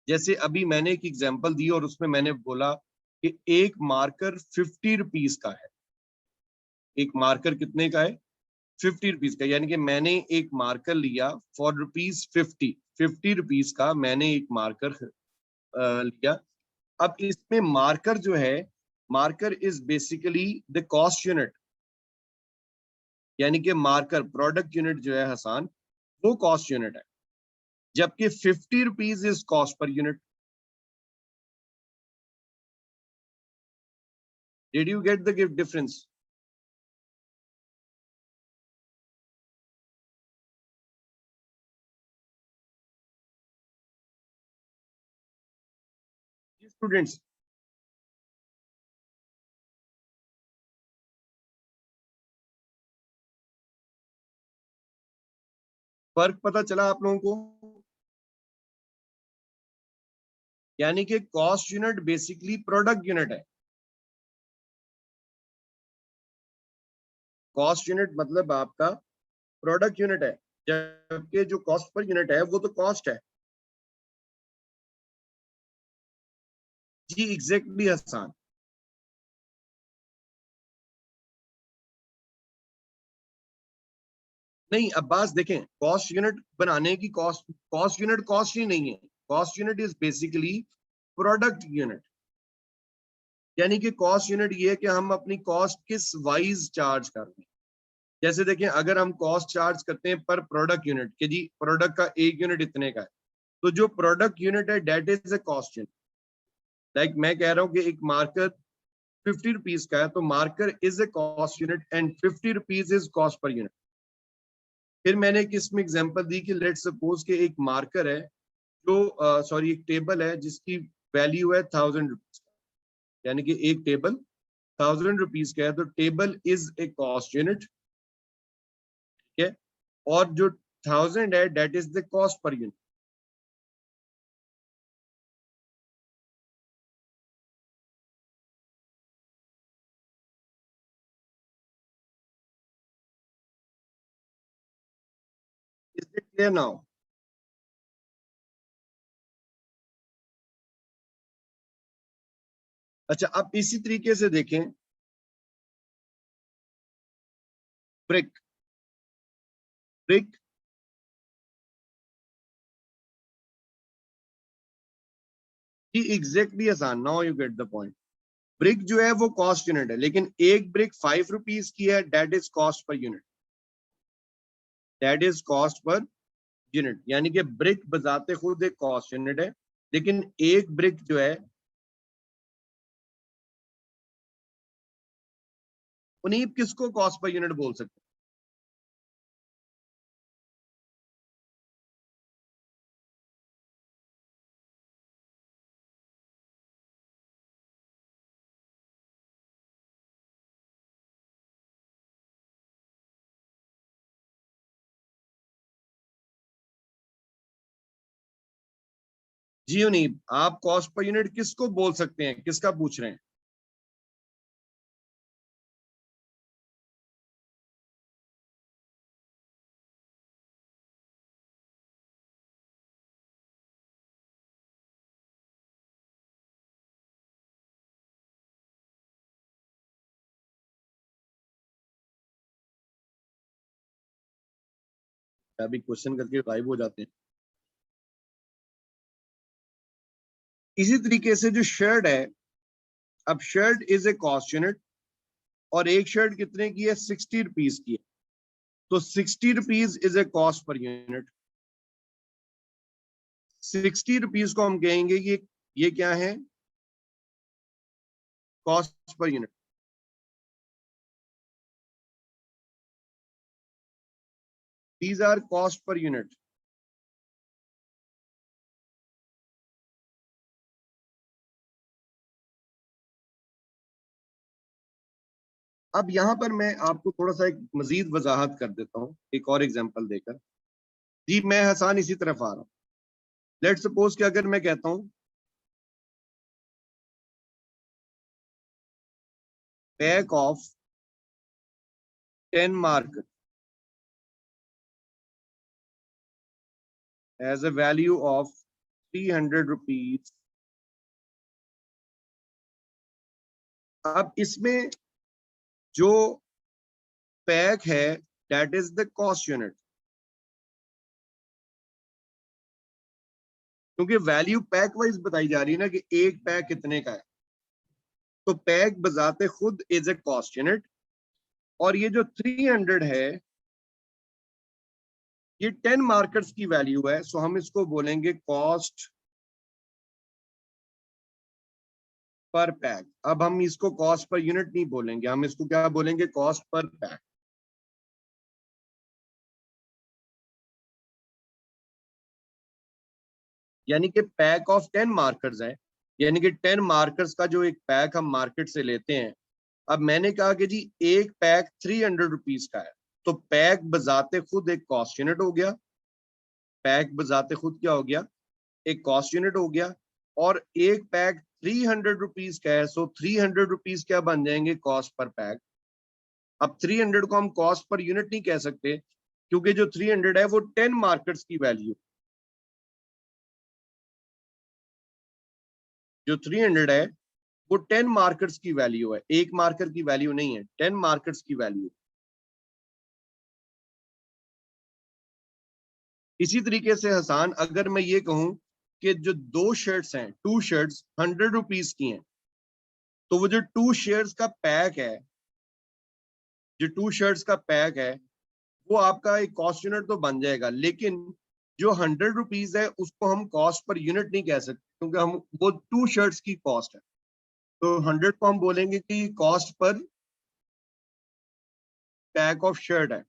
जैसे अभी मैंने एक एग्जांपल दी और उसमें मैंने बोला कि एक मार्कर 50 रुपीज का है। एक मार्कर कितने का है, 50 रुपीज का। यानी कि मैंने एक मार्कर लिया फॉर रुपीज 50, 50 रुपीज का मैंने एक मार्कर लिया। अब इसमें मार्कर जो है, marker is basically the cost unit. यानी कि मार्कर प्रोडक्ट यूनिट जो है हसन, वो कॉस्ट यूनिट है, जबकि 50 rupees is cost per unit. Did you get the gift difference? Students, फर्क पता चला आप लोगों को? यानी कि cost unit basically product unit है। कॉस्ट यूनिट मतलब आपका प्रोडक्ट यूनिट है, जबकि जो कॉस्ट पर यूनिट है वो तो कॉस्ट है। जी एग्जैक्टली हसन। नहीं अब्बास देखें, कॉस्ट यूनिट बनाने की कॉस्ट, कॉस्ट यूनिट कॉस्ट ही नहीं है। Cost unit is basically product unit. यानी कि कॉस्ट यूनिट ये है कि हम अपनी कॉस्ट किस वाइज चार्ज कर रहे हैं। जैसे देखें, अगर हम कॉस्ट चार्ज करते हैं पर प्रोडक्ट यूनिट, कि जी प्रोडक्ट का एक यूनिट इतने का है, तो जो प्रोडक्ट यूनिट है that is a cost unit. Like मैं कह रहा हूँ कि एक मार्कर 50 रुपीज का है, तो marker is a cost unit and 50 rupees is cost per unit. फिर मैंने एक इसमें एग्जांपल दी कि लेट सपोज कि एक मार्कर है जो सॉरी एक टेबल है जिसकी वैल्यू है 1000 रुपीज, यानी कि एक टेबल 1000 रुपीज का है, तो table is a cost unit. ठीक है, और जो 1000 है that is the cost per unit. Is it clear now? अच्छा, अब इसी तरीके से देखें ब्रिक। ब्रिक ही एग्जैक्टली आसान, now you get the point. Brick जो है वो कॉस्ट यूनिट है, लेकिन एक ब्रिक 5 रुपीज की है, that is cost per unit. That is cost per unit. यानी कि ब्रिक बजाते खुद एक कॉस्ट यूनिट है, लेकिन एक ब्रिक जो है, मुनीब किसको कॉस्ट पर यूनिट बोल सकते हैं? जी मुनीब, आप कॉस्ट पर यूनिट किसको बोल सकते हैं, किसका पूछ रहे हैं? अभी क्वेश्चन करके गायब हो जाते हैं। इसी तरीके से जो शर्ट है, अब shirt is a cost unit, और एक शर्ट कितने की है? 60 रुपीज की है, तो 60 rupees is a cost per unit. 60 rupees को हम कहेंगे ये क्या है? Cost per unit. These are cost per unit. अब यहां पर मैं आपको थोड़ा सा एक मजीद वजाहत कर देता हूं, एक और एग्जांपल देकर। जी मैं हसान इसी तरफ आ रहा हूं। लेट सपोज कि अगर मैं कहता हूं pack of 10 marker has a value of 300 rupees। अब इसमें जो पैक है that is the cost unit, क्योंकि वैल्यू पैक वाइज बताई जा रही है ना कि एक पैक कितने का है। तो पैक बजाते खुद इज ए कॉस्ट यूनिट, और ये जो 300 है ये 10 मार्कर्स की वैल्यू है, सो हम इसको बोलेंगे कॉस्ट पर पैक। अब हम इसको कॉस्ट पर यूनिट नहीं बोलेंगे, हम इसको क्या बोलेंगे? Cost per pack. यानी कि पैक ऑफ 10 मार्कर्स है, यानी कि 10 मार्कर्स का जो एक पैक हम मार्केट से लेते हैं। अब मैंने कहा कि जी एक पैक 300 रुपीज का है, तो पैक बजाते खुद एक कॉस्ट यूनिट हो गया। पैक बजाते खुद क्या हो गया? एक कॉस्ट यूनिट हो गया। और एक पैक 300 रुपीज का है, सो 300 रुपीज क्या बन जाएंगे? Cost per pack. अब 300 को हम कॉस्ट पर यूनिट नहीं कह सकते, क्योंकि जो 300 है वो 10 मार्कर्स की वैल्यू, जो 300 है वो 10 मार्कर्स की वैल्यू है, एक मार्कर की वैल्यू नहीं है, 10 मार्कर्स की वैल्यू। इसी तरीके से हसान, अगर मैं ये कहूं कि जो दो शर्ट्स हैं, 2 शर्ट्स 100 रुपीज की हैं, तो वो जो 2 शेयर्स का पैक है, जो 2 शर्ट्स का पैक है, वो आपका एक कॉस्ट यूनिट तो बन जाएगा, लेकिन जो 100 रुपीज है उसको हम कॉस्ट पर यूनिट नहीं कह सकते, क्योंकि हम वो 2 शर्ट्स की कॉस्ट है। तो 100 को हम बोलेंगे कि cost per pack of shirt है,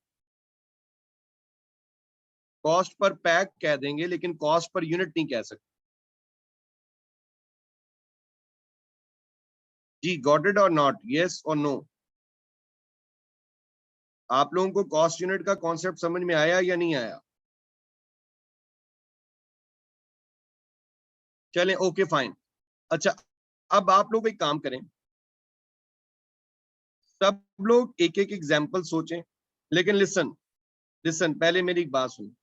कॉस्ट पर पैक कह देंगे, लेकिन कॉस्ट पर यूनिट नहीं कह सकते। जी got it or not, yes or no? आप लोगों को कॉस्ट यूनिट का कॉन्सेप्ट समझ में आया या नहीं आया? चलें, ओके फाइन। अच्छा, अब आप लोग एक काम करें, सब लोग एक एक एग्जाम्पल सोचें, लेकिन लिसन, लिसन, पहले मेरी एक बात सुन।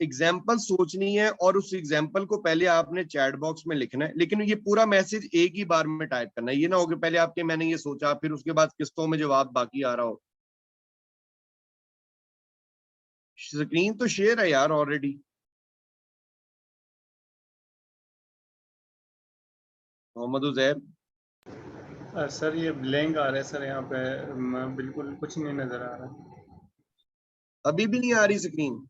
एग्जाम्पल सोचनी है और उस एग्जाम्पल को पहले आपने चैट बॉक्स में लिखना है, लेकिन ये पूरा मैसेज एक ही बार में टाइप करना है। ये ना हो कि पहले आपके मैंने ये सोचा, फिर उसके बाद किस्तों में जवाब बाकी आ रहा हो। स्क्रीन तो शेयर है यार ऑलरेडी। मोहम्मद उजैर, सर ये ब्लैंक आ रहा है सर, यहाँ पे बिल्कुल कुछ नहीं नज़र आ रहा। अभी भी नहीं आ रही स्क्रीन?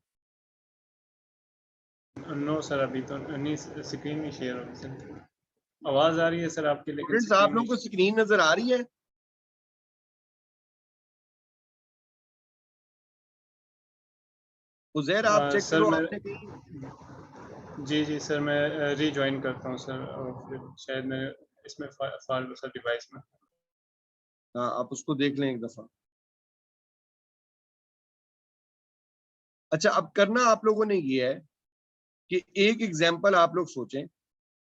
नो सर, अभी तो नहीं, स्क्रीन नहीं शेयर हो रही सर। आवाज आ रही है सर आपकी, लेकिन स्टूडेंट्स, स्क्रीन आप नहीं। लोगों को स्क्रीन नजर आ रही है? उजैर, आप चेक सर करो मैं, आपने कहीं। जी जी सर, मैं रीजॉइन करता हूँ सर, और फिर शायद मैं इसमें फाल सर डिवाइस में। हाँ, आप उसको देख लें एक दफा। अच्छा, अब करना आप लोगों ने ये है कि एक एग्जाम्पल आप लोग सोचें,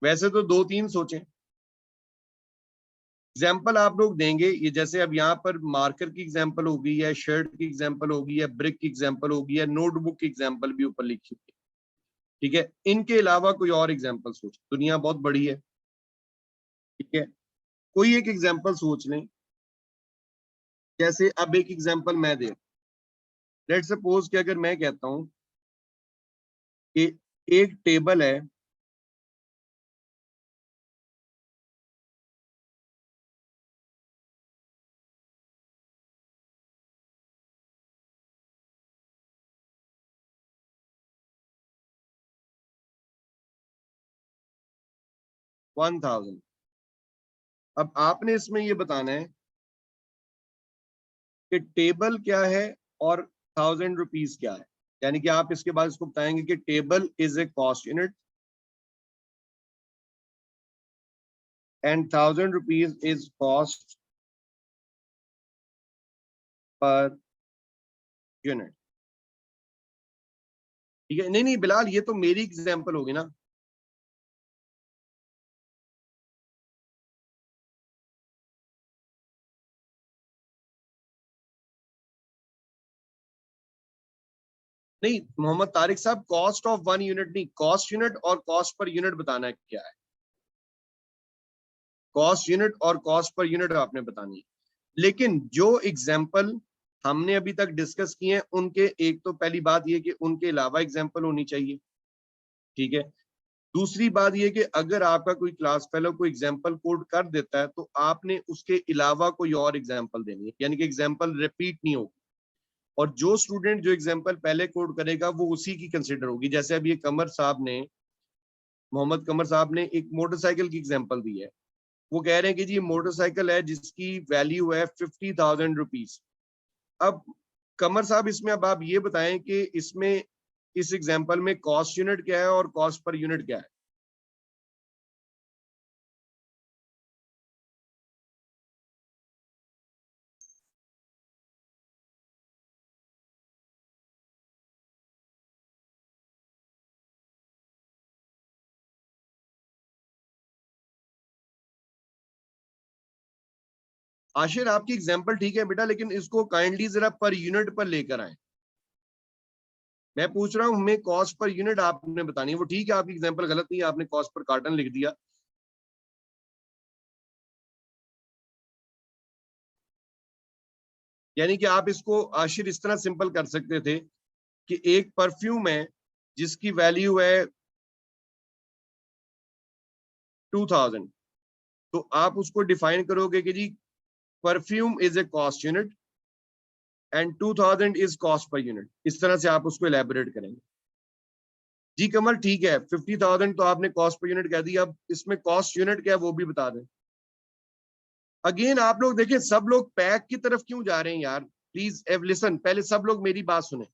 वैसे तो दो तीन सोचें। एग्जाम्पल आप लोग देंगे, ये जैसे अब यहाँ पर मार्कर की एग्जाम्पल होगी, या शर्ट की एग्जाम्पल होगी, या ब्रिक की एग्जाम्पल होगी, या नोटबुक की एग्जाम्पल भी ऊपर लिखी होगी। ठीक है, इनके अलावा कोई और एग्जाम्पल सोचें, दुनिया बहुत बड़ी है। ठीक है, कोई एक एग्जाम्पल सोच लें। जैसे अब एक एग्जाम्पल मैं दे, लेट सपोज कि अगर मैं कहता हूं कि एक टेबल है, $1000। अब आपने इसमें ये बताना है कि टेबल क्या है और ₹1000 क्या है। यानी कि आप इसके बाद इसको बताएंगे कि table is a cost unit and ₹1000 is cost per unit. ठीक है, नहीं नहीं बिलाल, ये तो मेरी एग्जाम्पल होगी ना। नहीं मोहम्मद तारिक साहब, कॉस्ट ऑफ वन यूनिट नहीं, कॉस्ट यूनिट और कॉस्ट पर यूनिट बताना है क्या है। कॉस्ट यूनिट और कॉस्ट पर यूनिट आपने बतानी है। लेकिन जो एग्जाम्पल हमने अभी तक डिस्कस किए हैं, उनके एक तो पहली बात यह कि उनके अलावा एग्जाम्पल होनी चाहिए। ठीक है, दूसरी बात यह कि अगर आपका कोई क्लास फेलो कोई एग्जाम्पल कोड कर देता है, तो आपने उसके अलावा कोई और एग्जाम्पल देनी है, यानी कि एग्जाम्पल रिपीट नहीं होगी। और जो स्टूडेंट जो एग्जाम्पल पहले कोड करेगा वो उसी की कंसिडर होगी। जैसे अभी कमर साहब ने, मोहम्मद कमर साहब ने एक मोटरसाइकिल की एग्जाम्पल दी है। वो कह रहे हैं कि जी ये मोटरसाइकिल है जिसकी वैल्यू है ₹50,000। अब कमर साहब, इसमें अब आप ये बताएं कि इसमें इस एग्जाम्पल में कॉस्ट यूनिट क्या है और कॉस्ट पर यूनिट क्या है। आशिर, आपकी एग्जाम्पल ठीक है बेटा, लेकिन इसको काइंडली जरा पर यूनिट पर लेकर आए। मैं पूछ रहा हूं, हमें कॉस्ट पर यूनिट आपने बतानी है। वो ठीक है, आपकी एग्जाम्पल गलत नहीं है, आपने कॉस्ट पर कार्टन लिख दिया। यानी कि आप इसको आशिर इस तरह सिंपल कर सकते थे कि एक परफ्यूम है जिसकी वैल्यू है 2000, तो आप उसको डिफाइन करोगे कि जी perfume is a cost unit and 2000 is cost per unit. इस तरह से आप उसको एलैबोरेट करेंगे। जी कमल, ठीक है, 50,000 तो आपने कॉस्ट पर यूनिट कह दिया, अब इसमें कॉस्ट यूनिट क्या है वो भी बता दें। अगेन आप लोग देखें, सब लोग पैक की तरफ क्यों जा रहे हैं यार। प्लीज लिसन, पहले सब लोग मेरी बात सुने।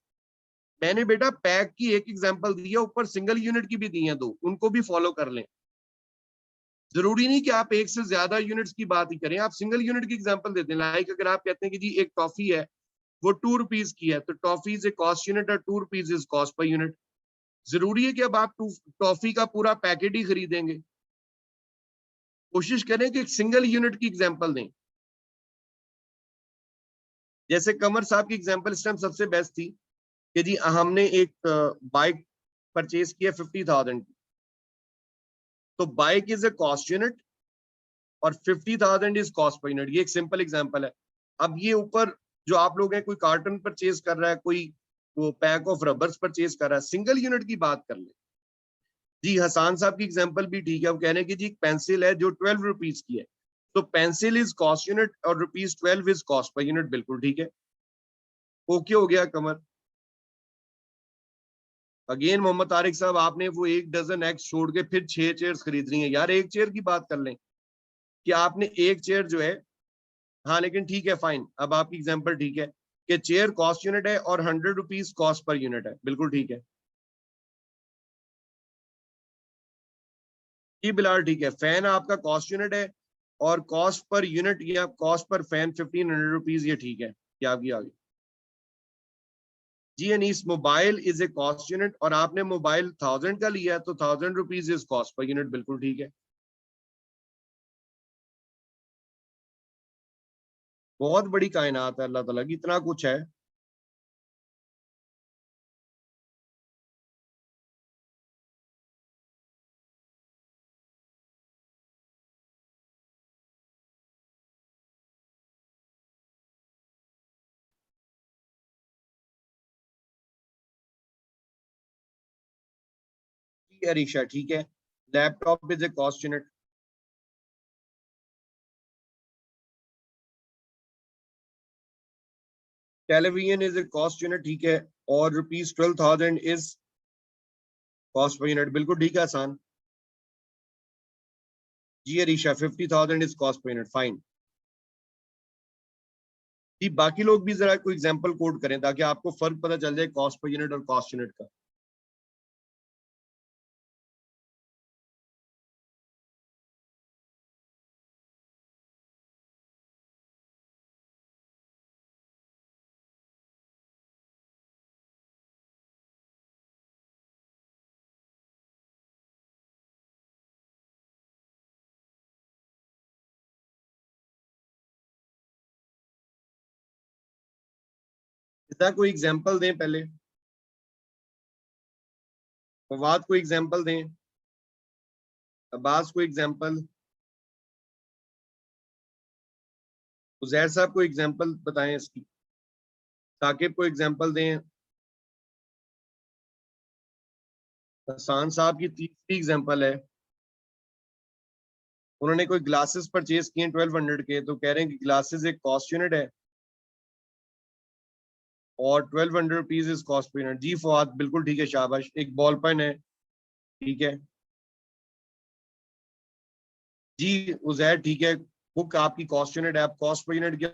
मैंने बेटा पैक की एक एग्जांपल दी है, ऊपर सिंगल यूनिट की भी दी है दो, उनको भी फॉलो कर लें। जरूरी नहीं कि आप एक से ज्यादा यूनिट्स की बात ही करें, आप सिंगल यूनिट की एग्जांपल देते हैं। लाइक अगर आप कहते हैं कि जी एक टॉफी है, वो ₹2 की है, तो toffee is a cost unit और ₹2 इज कॉस्ट पर यूनिट। जरूरी है कि अब आप टॉफी का पूरा पैकेट ही खरीदेंगे? कोशिश करें कि एक सिंगल यूनिट की एग्जांपल दें। जैसे कमर साहब की एग्जांपल इस टाइम सबसे बेस्ट थी कि जी हमने एक बाइक परचेज किया 50,000 की, तो bike is a cost unit और 50,000 इज कॉस्ट पर यूनिट। ये एक सिंपल एग्जांपल है। अब ये ऊपर जो आप लोग हैं, कोई कार्टन परचेज कर रहा है, कोई वो पैक ऑफ रबर्स परचेज कर रहा है, सिंगल यूनिट की बात कर ले। जी हसान साहब की एग्जांपल भी ठीक है, वो कह रहे हैं कि जी एक पेंसिल है जो ₹12 की है, तो पेंसिल इज कॉस्ट यूनिट और ₹12 इज कॉस्ट पर यूनिट। बिल्कुल ठीक है, ओके हो गया कमर। अगेन मोहम्मद तारिक साहब, आपने वो 1 डजन एग्स छोड़ के फिर 6 चेयर्स खरीद रही हैं यार। एक चेयर की बात कर लें कि आपने एक चेयर जो है, हाँ लेकिन ठीक है फाइन, अब आपकी एग्जांपल ठीक है कि चेयर कॉस्ट यूनिट है और 100 रुपीज कॉस्ट पर यूनिट है, बिल्कुल ठीक है जी बिलाल, ठीक है। फैन आपका कॉस्ट यूनिट है और कॉस्ट पर यूनिट या कॉस्ट पर फैन 1500 रुपीज, ये ठीक है, क्या आपकी आगे। जी Anees, mobile is a cost unit और आपने मोबाइल 1000 का लिया तो 1000 rupees is cost per unit, बिल्कुल ठीक है। बहुत बड़ी कायनात है अल्लाह ताला की, इतना कुछ है। जी अरीशा, ठीक है। Laptop is a cost unit. Television is a cost unit, ठीक है। और rupees 12,000 is cost per unit, बिल्कुल ठीक है, आसान। जी Arisha, 50,000 is cost per unit, fine. जी बाकी लोग भी जरा कोई एग्जांपल कोड करें ताकि आपको फर्क पता चल जाए कॉस्ट पर यूनिट और कॉस्ट यूनिट का। इसका कोई एग्जांपल दें पहले, फवाद को एग्जांपल दें, अब्बास को एग्जांपल, उजैर साहब को एग्जांपल बताएं इसकी, साकिब को एग्जांपल दें, हसान साहब की तीसरी एग्जांपल है। उन्होंने कोई ग्लासेस परचेज किए 1200 के, तो कह रहे हैं कि ग्लासेस एक कॉस्ट यूनिट है और 1200 rupees is cost per unit. जी फवाद, बिल्कुल ठीक है, शाबाश। एक बॉल पेन है, ठीक है। जी उजैर, ठीक है। बुक आपकी कॉस्ट यूनिट है, आप कॉस्ट पर यूनिट की।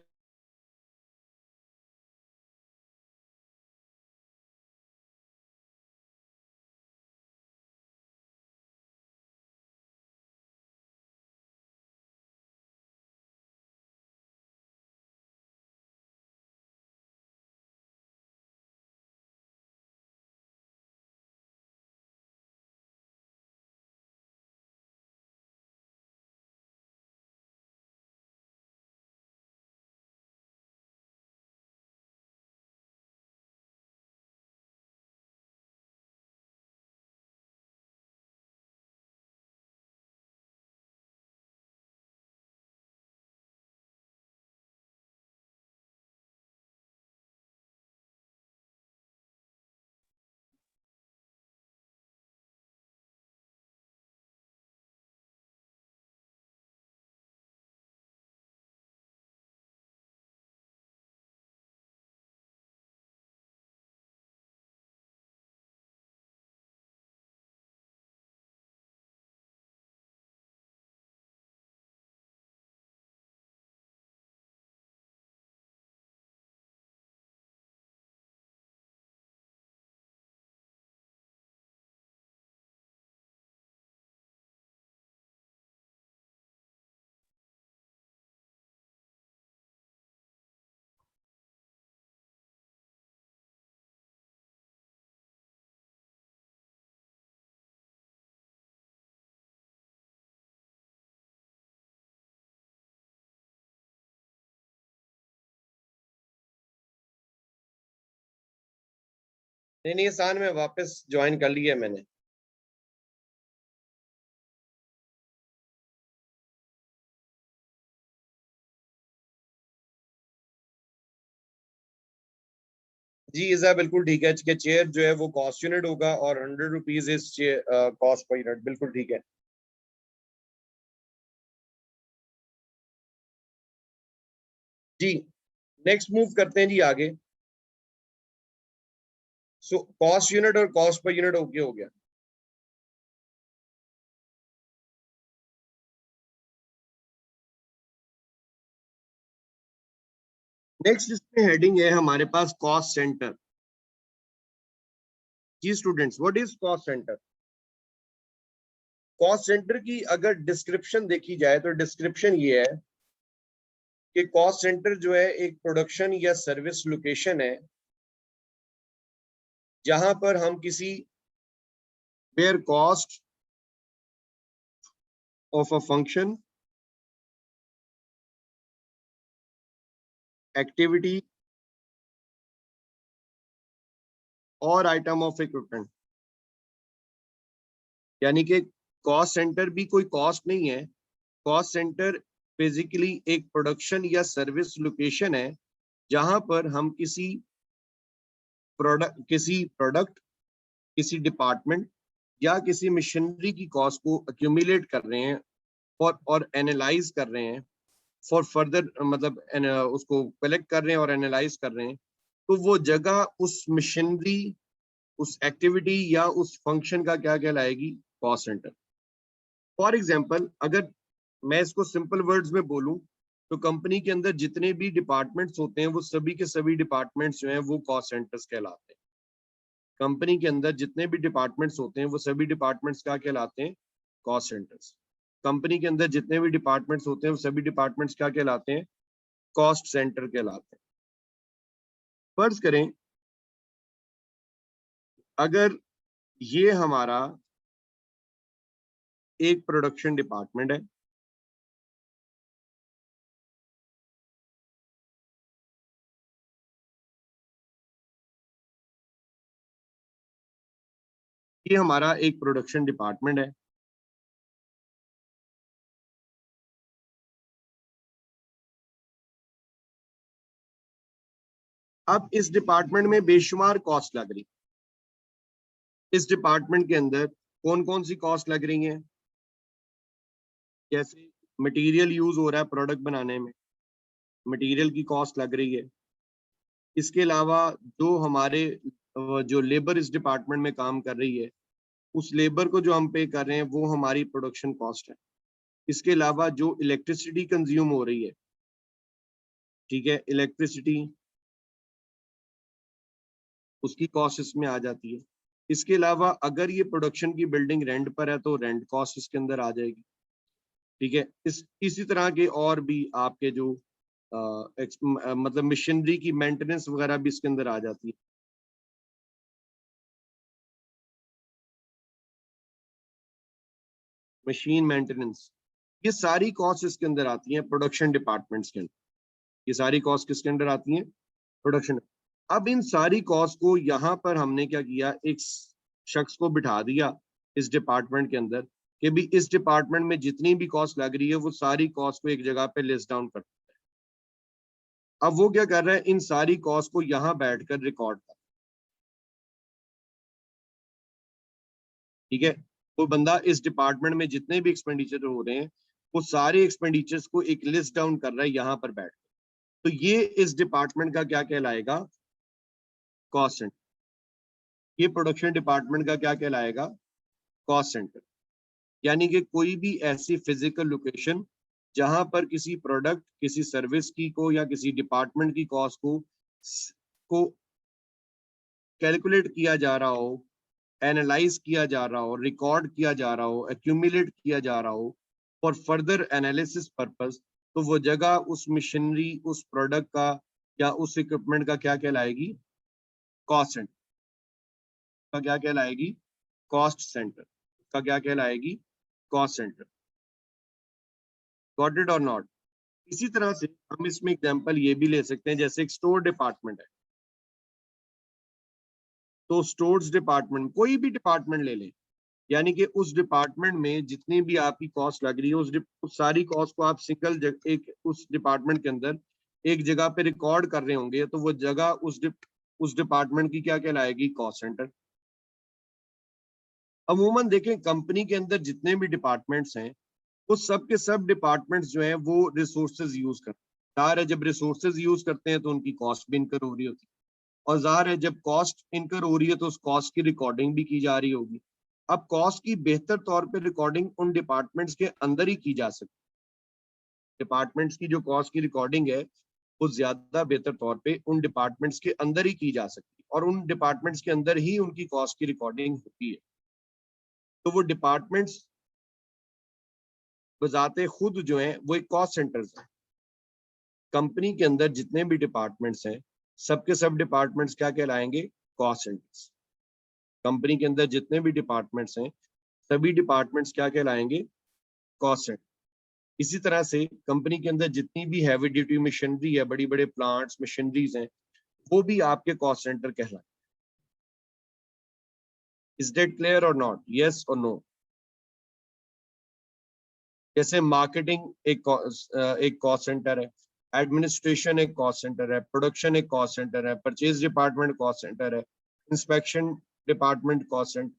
नहीं नहीं, आसान में वापस ज्वाइन कर लिया मैंने। जी इजा, बिल्कुल ठीक है कि चेयर जो है वो कॉस्ट यूनिट होगा और 100 rupees is cost per unit, बिल्कुल ठीक है। जी नेक्स्ट मूव करते हैं जी आगे। सो कॉस्ट यूनिट और कॉस्ट पर यूनिट ओके हो गया। नेक्स्ट इसमें हेडिंग है हमारे पास कॉस्ट सेंटर। जी students, what is cost centre? Cost centre की अगर डिस्क्रिप्शन देखी जाए तो डिस्क्रिप्शन ये है कि कॉस्ट सेंटर जो है एक प्रोडक्शन या सर्विस लोकेशन है जहां पर हम किसी where cost of a function, activity और आइटम ऑफ इक्विपमेंट, यानी कि कॉस्ट सेंटर भी कोई कॉस्ट नहीं है। कॉस्ट सेंटर बेसिकली एक प्रोडक्शन या सर्विस लोकेशन है जहां पर हम किसी प्रोडक्ट, किसी डिपार्टमेंट या किसी मशीनरी की कॉस्ट को अक्यूमुलेट कर रहे हैं और एनालाइज कर रहे हैं फॉर फर्दर, मतलब उसको कलेक्ट कर रहे हैं और एनालाइज कर रहे हैं। तो वो जगह उस मशीनरी, उस एक्टिविटी या उस फंक्शन का क्या कहलाएगी? Cost centre. फॉर एग्जांपल, अगर मैं इसको सिंपल वर्ड्स में बोलूं तो कंपनी के अंदर जितने भी डिपार्टमेंट्स होते हैं वो सभी के सभी डिपार्टमेंट्स जो हैं वो कॉस्ट सेंटर्स कहलाते हैं। कंपनी के अंदर जितने भी डिपार्टमेंट्स होते हैं वो सभी डिपार्टमेंट्स क्या कहलाते हैं? Cost centres. कंपनी के अंदर जितने भी डिपार्टमेंट्स होते हैं वो सभी डिपार्टमेंट्स क्या कहलाते हैं? कॉस्ट सेंटर कहलाते हैं। फर्ज करें अगर ये हमारा एक प्रोडक्शन डिपार्टमेंट है, ये हमारा एक प्रोडक्शन डिपार्टमेंट है। अब इस डिपार्टमेंट में बेशुमार कॉस्ट लग रही। इस डिपार्टमेंट के अंदर कौन कौन सी कॉस्ट लग रही हैं? जैसे मटेरियल यूज हो रहा है प्रोडक्ट बनाने में, मटेरियल की कॉस्ट लग रही है। इसके अलावा जो हमारे जो लेबर इस डिपार्टमेंट में काम कर रही है, उस लेबर को जो हम पे कर रहे हैं वो हमारी प्रोडक्शन कॉस्ट है। इसके अलावा जो इलेक्ट्रिसिटी कंज्यूम हो रही है, ठीक है, इलेक्ट्रिसिटी, उसकी कॉस्ट इसमें आ जाती है। इसके अलावा अगर ये प्रोडक्शन की बिल्डिंग रेंट पर है तो रेंट कॉस्ट इसके अंदर आ जाएगी। ठीक है, इसी तरह के और भी आपके जो मतलब मशीनरी की मेंटेनेंस वगैरह भी इसके अंदर आ जाती है। मशीन मेंटेनेंस, ये सारी कॉस्ट इसके अंदर आती हैं प्रोडक्शन डिपार्टमेंट्स के अंदर। ये सारी कॉस्ट किसके अंदर आती हैं? प्रोडक्शन। अब इन सारी कॉस्ट को यहाँ पर हमने क्या किया, एक शख्स को बिठा दिया इस डिपार्टमेंट के अंदर कि भी इस डिपार्टमेंट में जितनी भी कॉस्ट लग रही है वो सारी कॉस्ट को एक जगह पे लिस्ट डाउन कर। अब वो क्या कर रहा है, इन सारी कॉस्ट को यहाँ बैठकर रिकॉर्ड कर। ठीक है, वो बंदा इस डिपार्टमेंट में जितने भी एक्सपेंडिचर हो रहे हैं वो सारे एक्सपेंडिचर्स को एक लिस्ट डाउन कर रहा है यहाँ पर बैठ। तो ये इस डिपार्टमेंट का क्या कहलाएगा? Cost centre. ये प्रोडक्शन डिपार्टमेंट का क्या कहलाएगा? Cost centre. यानी कि कोई भी ऐसी फिजिकल लोकेशन जहां पर किसी प्रोडक्ट, किसी सर्विस की को या किसी डिपार्टमेंट की कॉस्ट को कैलकुलेट किया जा रहा हो, एनालाइज किया जा रहा हो, रिकॉर्ड किया जा रहा हो, एक्यूमुलेट किया जा रहा हो फॉर फर्दर एनालिसिस पर्पस, तो वो जगह उस मशीनरी, उस प्रोडक्ट का या उस इक्विपमेंट का क्या कहलाएगी? कॉस्ट सेंटर का क्या कहलाएगी? कॉस्ट सेंटर का क्या कहलाएगी? Cost centre. Got it or not? इसी तरह से हम इसमें एग्जांपल ये भी ले सकते हैं, जैसे एक स्टोर डिपार्टमेंट है, तो स्टोर्स डिपार्टमेंट, कोई भी डिपार्टमेंट ले लें, यानी कि उस डिपार्टमेंट में जितनी भी आपकी कॉस्ट लग रही है उस सारी कॉस्ट को आप सिंगल एक उस डिपार्टमेंट के अंदर एक जगह पे रिकॉर्ड कर रहे होंगे, तो वो जगह उस डिपार्टमेंट की क्या कहलाएगी? Cost centre. अमूमन देखें कंपनी के अंदर जितने भी डिपार्टमेंट्स हैं वो सब के सब डिपार्टमेंट्स जो हैं वो रिसोर्सेज यूज करते हैं। जब रिसोर्सेज यूज करते हैं तो उनकी कॉस्ट भी इनकर हो रही होती है। और ज़ाहिर है जब कॉस्ट इनकर हो रही है तो उस कॉस्ट की रिकॉर्डिंग भी की जा रही होगी। अब कॉस्ट की बेहतर तौर पे रिकॉर्डिंग उन डिपार्टमेंट्स के अंदर ही की जा सकती है। डिपार्टमेंट्स की जो कॉस्ट की रिकॉर्डिंग है वो ज्यादा बेहतर तौर पे उन डिपार्टमेंट्स के अंदर ही की जा सकती है और उन डिपार्टमेंट्स के अंदर ही उनकी कॉस्ट की रिकॉर्डिंग होती है। तो वो डिपार्टमेंट्स बजाते खुद जो है वो एक कॉस्ट सेंटर्स है। कंपनी के अंदर जितने भी डिपार्टमेंट्स हैं सबके सब डिपार्टमेंट्स क्या कहलाएंगे? Cost centres. कंपनी के अंदर जितने भी डिपार्टमेंट्स हैं सभी डिपार्टमेंट्स क्या कहलाएंगे? Cost centre. इसी तरह से कंपनी के अंदर जितनी भी हैवी ड्यूटी मशीनरी है, बड़ी बड़े प्लांट्स मशीनरीज हैं, वो भी आपके कॉस्ट सेंटर कहलाए। इज दैट क्लियर और नॉट? Yes or no? जैसे मार्केटिंग एक कॉस्ट सेंटर है, एडमिनिस्ट्रेशन एक कॉस्ट सेंटर है, प्रोडक्शन एक कॉस्ट सेंटर है, परचेज डिपार्टमेंट कॉस्ट सेंटर है, inspection department cost centre,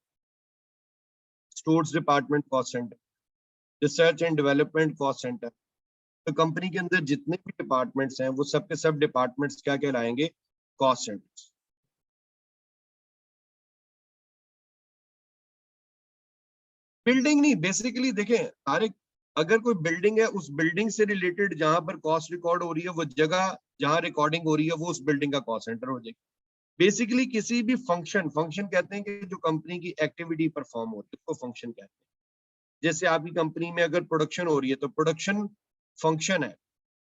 stores department cost centre, research and development cost centre. तो कंपनी के अंदर जितने भी डिपार्टमेंट्स हैं वो सब के सब डिपार्टमेंट्स क्या कहलाएंगे? Cost centres. बिल्डिंग नहीं, बेसिकली देखें तारिक, अगर कोई बिल्डिंग है उस बिल्डिंग से रिलेटेड जहां पर कॉस्ट रिकॉर्ड हो रही है वो जगह जहां रिकॉर्डिंग हो रही है वो उस बिल्डिंग का कॉस्ट सेंटर हो जाएगी। बेसिकली किसी भी फंक्शन, फंक्शन कहते हैं कि जो कंपनी की एक्टिविटी परफॉर्म होती है उसको फंक्शन कहते हैं। जैसे आपकी कंपनी में अगर प्रोडक्शन हो रही है तो प्रोडक्शन फंक्शन है।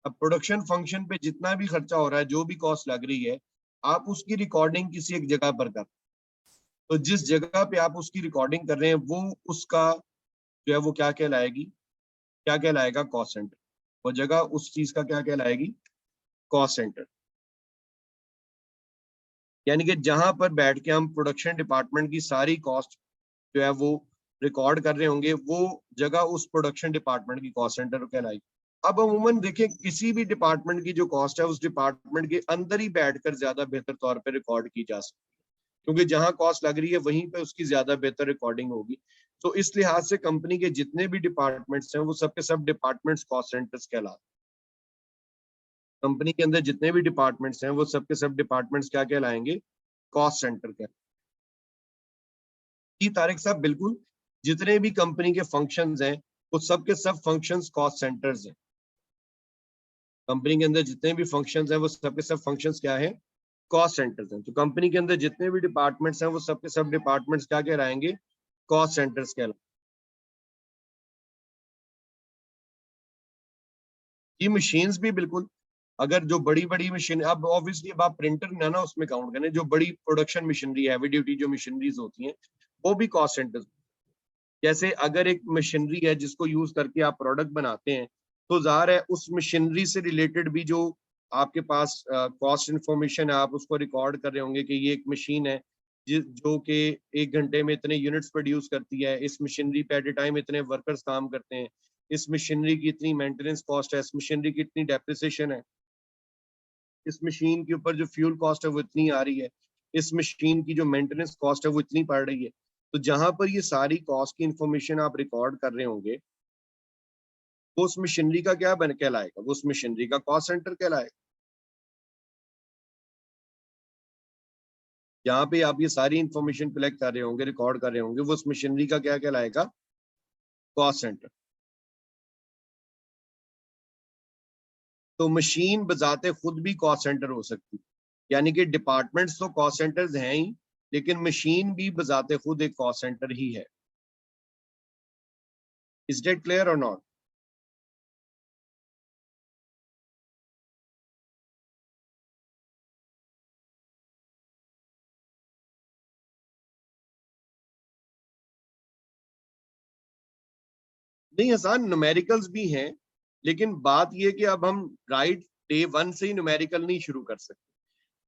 अब प्रोडक्शन फंक्शन पे जितना भी खर्चा हो रहा है, जो भी कॉस्ट लग रही है, आप उसकी रिकॉर्डिंग किसी एक जगह पर कर, तो जिस जगह पे आप उसकी रिकॉर्डिंग कर रहे हैं वो उसका जो है वो क्या कहलाएगी? क्या कहलाएगा? Cost centre. वो जगह उस चीज का क्या कहलाएगी? Cost centre. यानी कि जहां पर बैठ के हम प्रोडक्शन डिपार्टमेंट की सारी कॉस्ट जो है वो रिकॉर्ड कर रहे होंगे, वो जगह उस प्रोडक्शन डिपार्टमेंट की कॉस्ट सेंटर कहलाएगी। अब अमूमन देखें किसी भी डिपार्टमेंट की जो कॉस्ट है उस डिपार्टमेंट के अंदर ही बैठकर ज्यादा बेहतर तौर पर रिकॉर्ड की जा सकती है, क्योंकि जहां कॉस्ट लग रही है वहीं पे उसकी ज्यादा बेहतर रिकॉर्डिंग होगी। तो इस लिहाज से कंपनी के जितने भी डिपार्टमेंट्स हैं वो सबके सब डिपार्टमेंट्स कॉस्ट सेंटर्स कहलाते हैं। कंपनी के अंदर जितने भी डिपार्टमेंट्स हैं वो सबके सब डिपार्टमेंट्स क्या कहलाएंगे? कॉस्ट सेंटर कहलाएंगे। जी तारिक साहब, बिल्कुल। जितने भी कंपनी के फंक्शंस हैं वो सबके सब फंक्शंस कॉस्ट सेंटर्स हैं। कंपनी के अंदर जितने भी फंक्शंस हैं वो सबके सब फंक्शंस क्या है? कॉस्ट सेंटर्स हैं। तो कंपनी के अंदर जितने भी डिपार्टमेंट्स हैं वो सबके सब डिपार्टमेंट्स क्या कहलाएंगे? कॉस्ट सेंटर्स कहलाएंगे। ये मशीन्स भी बिल्कुल, अगर जो बड़ी बड़ी मशीन, अब ऑब्वियसली अब आप प्रिंटर ना ना उसमें काउंट करें, जो बड़ी प्रोडक्शन मशीनरी है, हैवी ड्यूटी जो मशीनरीज होती हैं वो भी कॉस्ट सेंटर्स। जैसे अगर एक मशीनरी है जिसको यूज करके आप प्रोडक्ट बनाते हैं, तो जाहिर है उस मशीनरी से रिलेटेड भी जो आपके पास कॉस्ट इंफॉर्मेशन है, आप उसको रिकॉर्ड कर रहे होंगे कि ये एक मशीन है जो कि 1 घंटे में इतने यूनिट्स प्रोड्यूस करती है, इस मशीनरी पे एट ए टाइम इतने वर्कर्स काम करते हैं, इस मशीनरी की इतनी मेंटेनेंस कॉस्ट है, इस मशीनरी की इतनी डेप्रिसिएशन है, इस मशीन के ऊपर जो फ्यूल कॉस्ट है वो इतनी आ रही है, इस मशीन की जो मेंटेनेंस कॉस्ट है वो इतनी पड़ रही है। तो जहां पर ये सारी कॉस्ट की इंफॉर्मेशन आप रिकॉर्ड कर रहे होंगे वो उस मशीनरी का क्या बन कहलाएगा? वो उस मशीनरी का कॉस्ट सेंटर कहलाएगा। जहाँ पे आप ये सारी इंफॉर्मेशन कलेक्ट कर रहे होंगे, रिकॉर्ड कर रहे होंगे, वो उस मशीनरी का क्या कहलाएगा? Cost centre. तो मशीन बजाते खुद भी कॉस्ट सेंटर हो सकती है, यानी कि डिपार्टमेंट्स तो कॉस्ट सेंटर्स हैं ही, लेकिन मशीन भी बजाते खुद एक कॉस्ट सेंटर ही है। इज डेट क्लियर और नॉट? नहीं, आसान न्यूमेरिकल्स भी हैं, लेकिन बात यह कि अब हम राइट डे वन से ही न्यूमेरिकल नहीं शुरू कर सकते।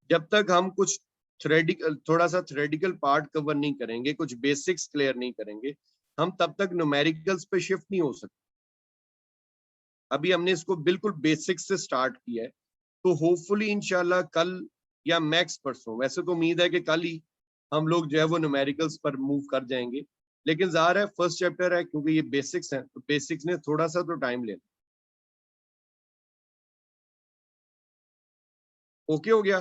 जब तक हम कुछ थ्रेडिकल, थोड़ा सा थ्रेडिकल पार्ट कवर नहीं करेंगे, कुछ बेसिक्स क्लियर नहीं करेंगे, हम तब तक न्यूमेरिकल्स पे शिफ्ट नहीं हो सकते। अभी हमने इसको बिल्कुल बेसिक्स से स्टार्ट किया है, तो होपफुली इंशाल्लाह कल या मैक्स परसों, वैसे तो उम्मीद है कि कल ही हम लोग जो है वो न्यूमेरिकल्स पर मूव कर जाएंगे, लेकिन ज़ाहिर है फर्स्ट चैप्टर है, क्योंकि ये बेसिक्स है तो बेसिक्स ने थोड़ा सा तो टाइम लेना। ओके हो गया?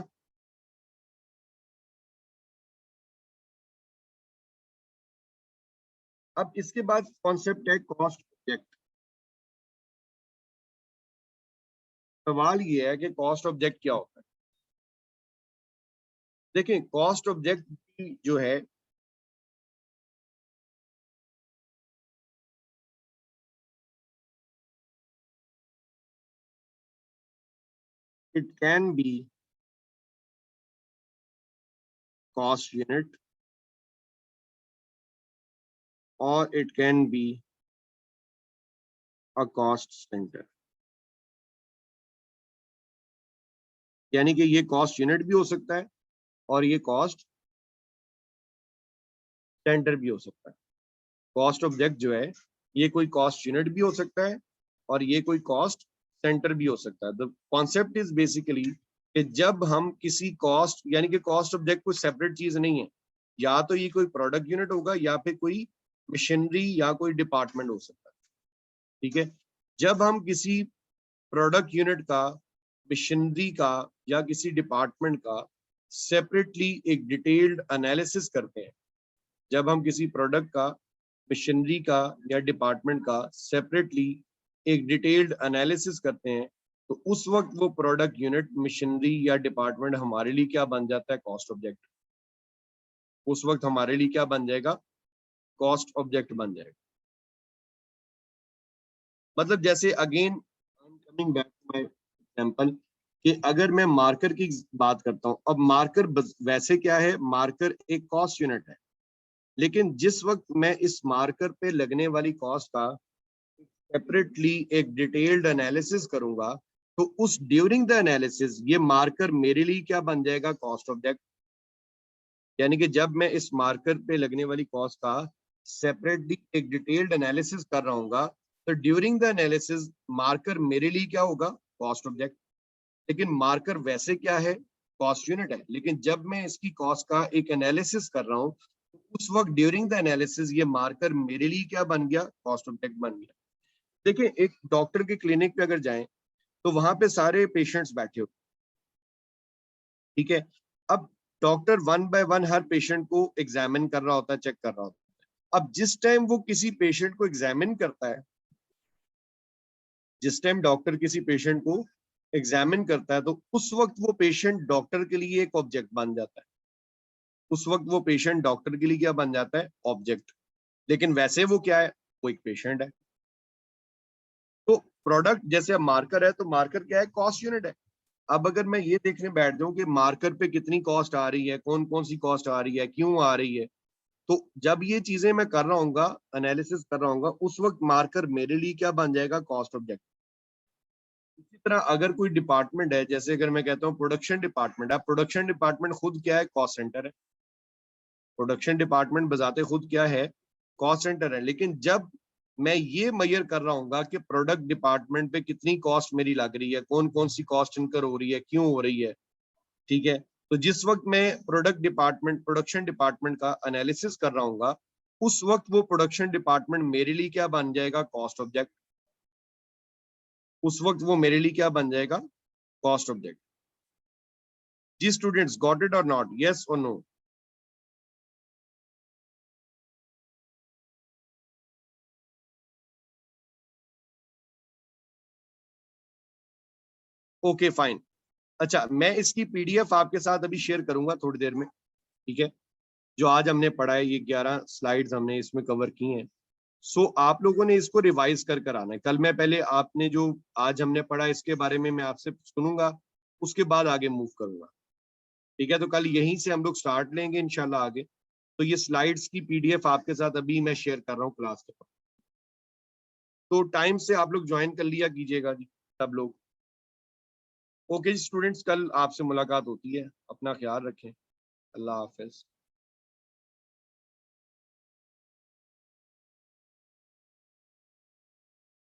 अब इसके बाद कॉन्सेप्ट है कॉस्ट ऑब्जेक्ट। सवाल ये है कि कॉस्ट ऑब्जेक्ट क्या होता है। देखें, कॉस्ट ऑब्जेक्ट जो है it can be cost unit or it can be a cost center। यानी कि ये कॉस्ट यूनिट भी हो सकता है और ये कॉस्ट सेंटर भी हो सकता है। कॉस्ट ऑब्जेक्ट जो है ये कोई कॉस्ट यूनिट भी हो सकता है और ये कोई कॉस्ट सेंटर भी हो सकता है। द कॉन्सेप्ट इज बेसिकली कि जब हम किसी कॉस्ट, यानी कि कॉस्ट ऑब्जेक्ट कोई सेपरेट चीज नहीं है, या तो ये कोई प्रोडक्ट यूनिट होगा या फिर कोई मशीनरी या कोई डिपार्टमेंट हो सकता है। ठीक है, जब हम किसी प्रोडक्ट यूनिट का, मशीनरी का या किसी डिपार्टमेंट का सेपरेटली एक डिटेल्ड एनालिसिस करते हैं, जब हम किसी प्रोडक्ट का, मशीनरी का या डिपार्टमेंट का सेपरेटली एक डिटेल्ड एनालिसिस करते हैं, तो उस वक्त वो प्रोडक्ट यूनिट, मशीनरी या डिपार्टमेंट हमारे लिए क्या बन जाता है? Cost object. उस वक्त हमारे लिए क्या बन जाएगा? कॉस्ट ऑब्जेक्ट बन जाएगा। मतलब जैसे again I am coming back to my example कि अगर मैं मार्कर की बात करता हूं, अब मार्कर वैसे क्या है? मार्कर एक कॉस्ट यूनिट है, लेकिन जिस वक्त मैं इस मार्कर पे लगने वाली कॉस्ट का सेपरेटली एक डिटेल्ड एनालिसिस करूंगा, तो उस ड्यूरिंग द एनालिसिस ये मार्कर मेरे लिए क्या बन जाएगा? Cost object. यानी कि जब मैं इस मार्कर पे लगने वाली कॉस्ट का सेपरेटली एक डिटेल्ड एनालिसिस कर रहा हूँ, तो ड्यूरिंग द एनालिसिस मार्कर मेरे लिए क्या होगा? Cost object. लेकिन मार्कर वैसे क्या है? कॉस्ट यूनिट है। लेकिन जब मैं इसकी कॉस्ट का एक एनालिसिस कर रहा हूँ, तो उस वक्त ड्यूरिंग द एनालिसिस ये मार्कर मेरे लिए क्या बन गया? कॉस्ट ऑब्जेक्ट बन गया। देखिए, एक डॉक्टर के क्लिनिक पे अगर जाएं तो वहां पे सारे पेशेंट्स बैठे हो, ठीक है। अब doctor one by one her patient को एग्जामिन कर रहा होता है, चेक कर रहा होता है। अब जिस टाइम वो किसी पेशेंट को एग्जामिन करता है, जिस टाइम डॉक्टर किसी पेशेंट को एग्जामिन करता है, तो उस वक्त वो पेशेंट डॉक्टर के लिए एक ऑब्जेक्ट बन जाता है। उस वक्त वो पेशेंट डॉक्टर के लिए क्या बन जाता है? ऑब्जेक्ट। लेकिन वैसे वो क्या है? वो एक पेशेंट है। तो प्रोडक्ट जैसे अब मार्कर है, तो मार्कर क्या है? कॉस्ट यूनिट है। अब अगर मैं ये देखने बैठ जाऊं कि मार्कर पे कितनी कॉस्ट आ रही है, कौन कौन सी कॉस्ट आ रही है, क्यों आ रही है, तो जब ये चीजें मैं कर रहा हूँ, एनालिसिस कर रहा हूँ, उस वक्त मार्कर मेरे लिए क्या बन जाएगा? Cost object. इसी तरह अगर कोई डिपार्टमेंट है, जैसे अगर मैं कहता हूँ प्रोडक्शन डिपार्टमेंट है, प्रोडक्शन डिपार्टमेंट खुद क्या है? कॉस्ट सेंटर है। प्रोडक्शन डिपार्टमेंट बजाते खुद क्या है? कॉस्ट सेंटर है। लेकिन जब मैं ये मेजर कर रहा हूँ कि प्रोडक्ट डिपार्टमेंट पे कितनी कॉस्ट मेरी लग रही है, कौन कौन सी कॉस्ट इनकर हो रही है, क्यों हो रही है, ठीक है, तो जिस वक्त मैं प्रोडक्ट डिपार्टमेंट, प्रोडक्शन डिपार्टमेंट का एनालिसिस कर रहा हूँ, उस वक्त वो प्रोडक्शन डिपार्टमेंट मेरे लिए क्या बन जाएगा? Cost object. उस वक्त वो मेरे लिए क्या बन जाएगा? Cost object. जी students, got it or not? Yes or no? Okay fine. अच्छा, मैं इसकी पीडीएफ आपके साथ अभी शेयर करूंगा थोड़ी देर में, ठीक है। जो आज हमने पढ़ा है, ये 11 स्लाइड्स हमने इसमें कवर की हैं। सो आप लोगों ने इसको रिवाइज कर आना है। कल मैं पहले आपने जो आज हमने पढ़ा इसके बारे में मैं आपसे सुनूंगा, उसके बाद आगे मूव करूंगा, ठीक है। तो कल यहीं से हम लोग स्टार्ट लेंगे इंशाल्लाह आगे। तो ये स्लाइड्स की पीडीएफ आपके साथ अभी मैं शेयर कर रहा हूँ क्लास के, तो टाइम से आप लोग ज्वाइन कर लिया कीजिएगा जी सब लोग। ओके स्टूडेंट्स, कल आपसे मुलाकात होती है। अपना ख्याल रखें। अल्लाह हाफिज।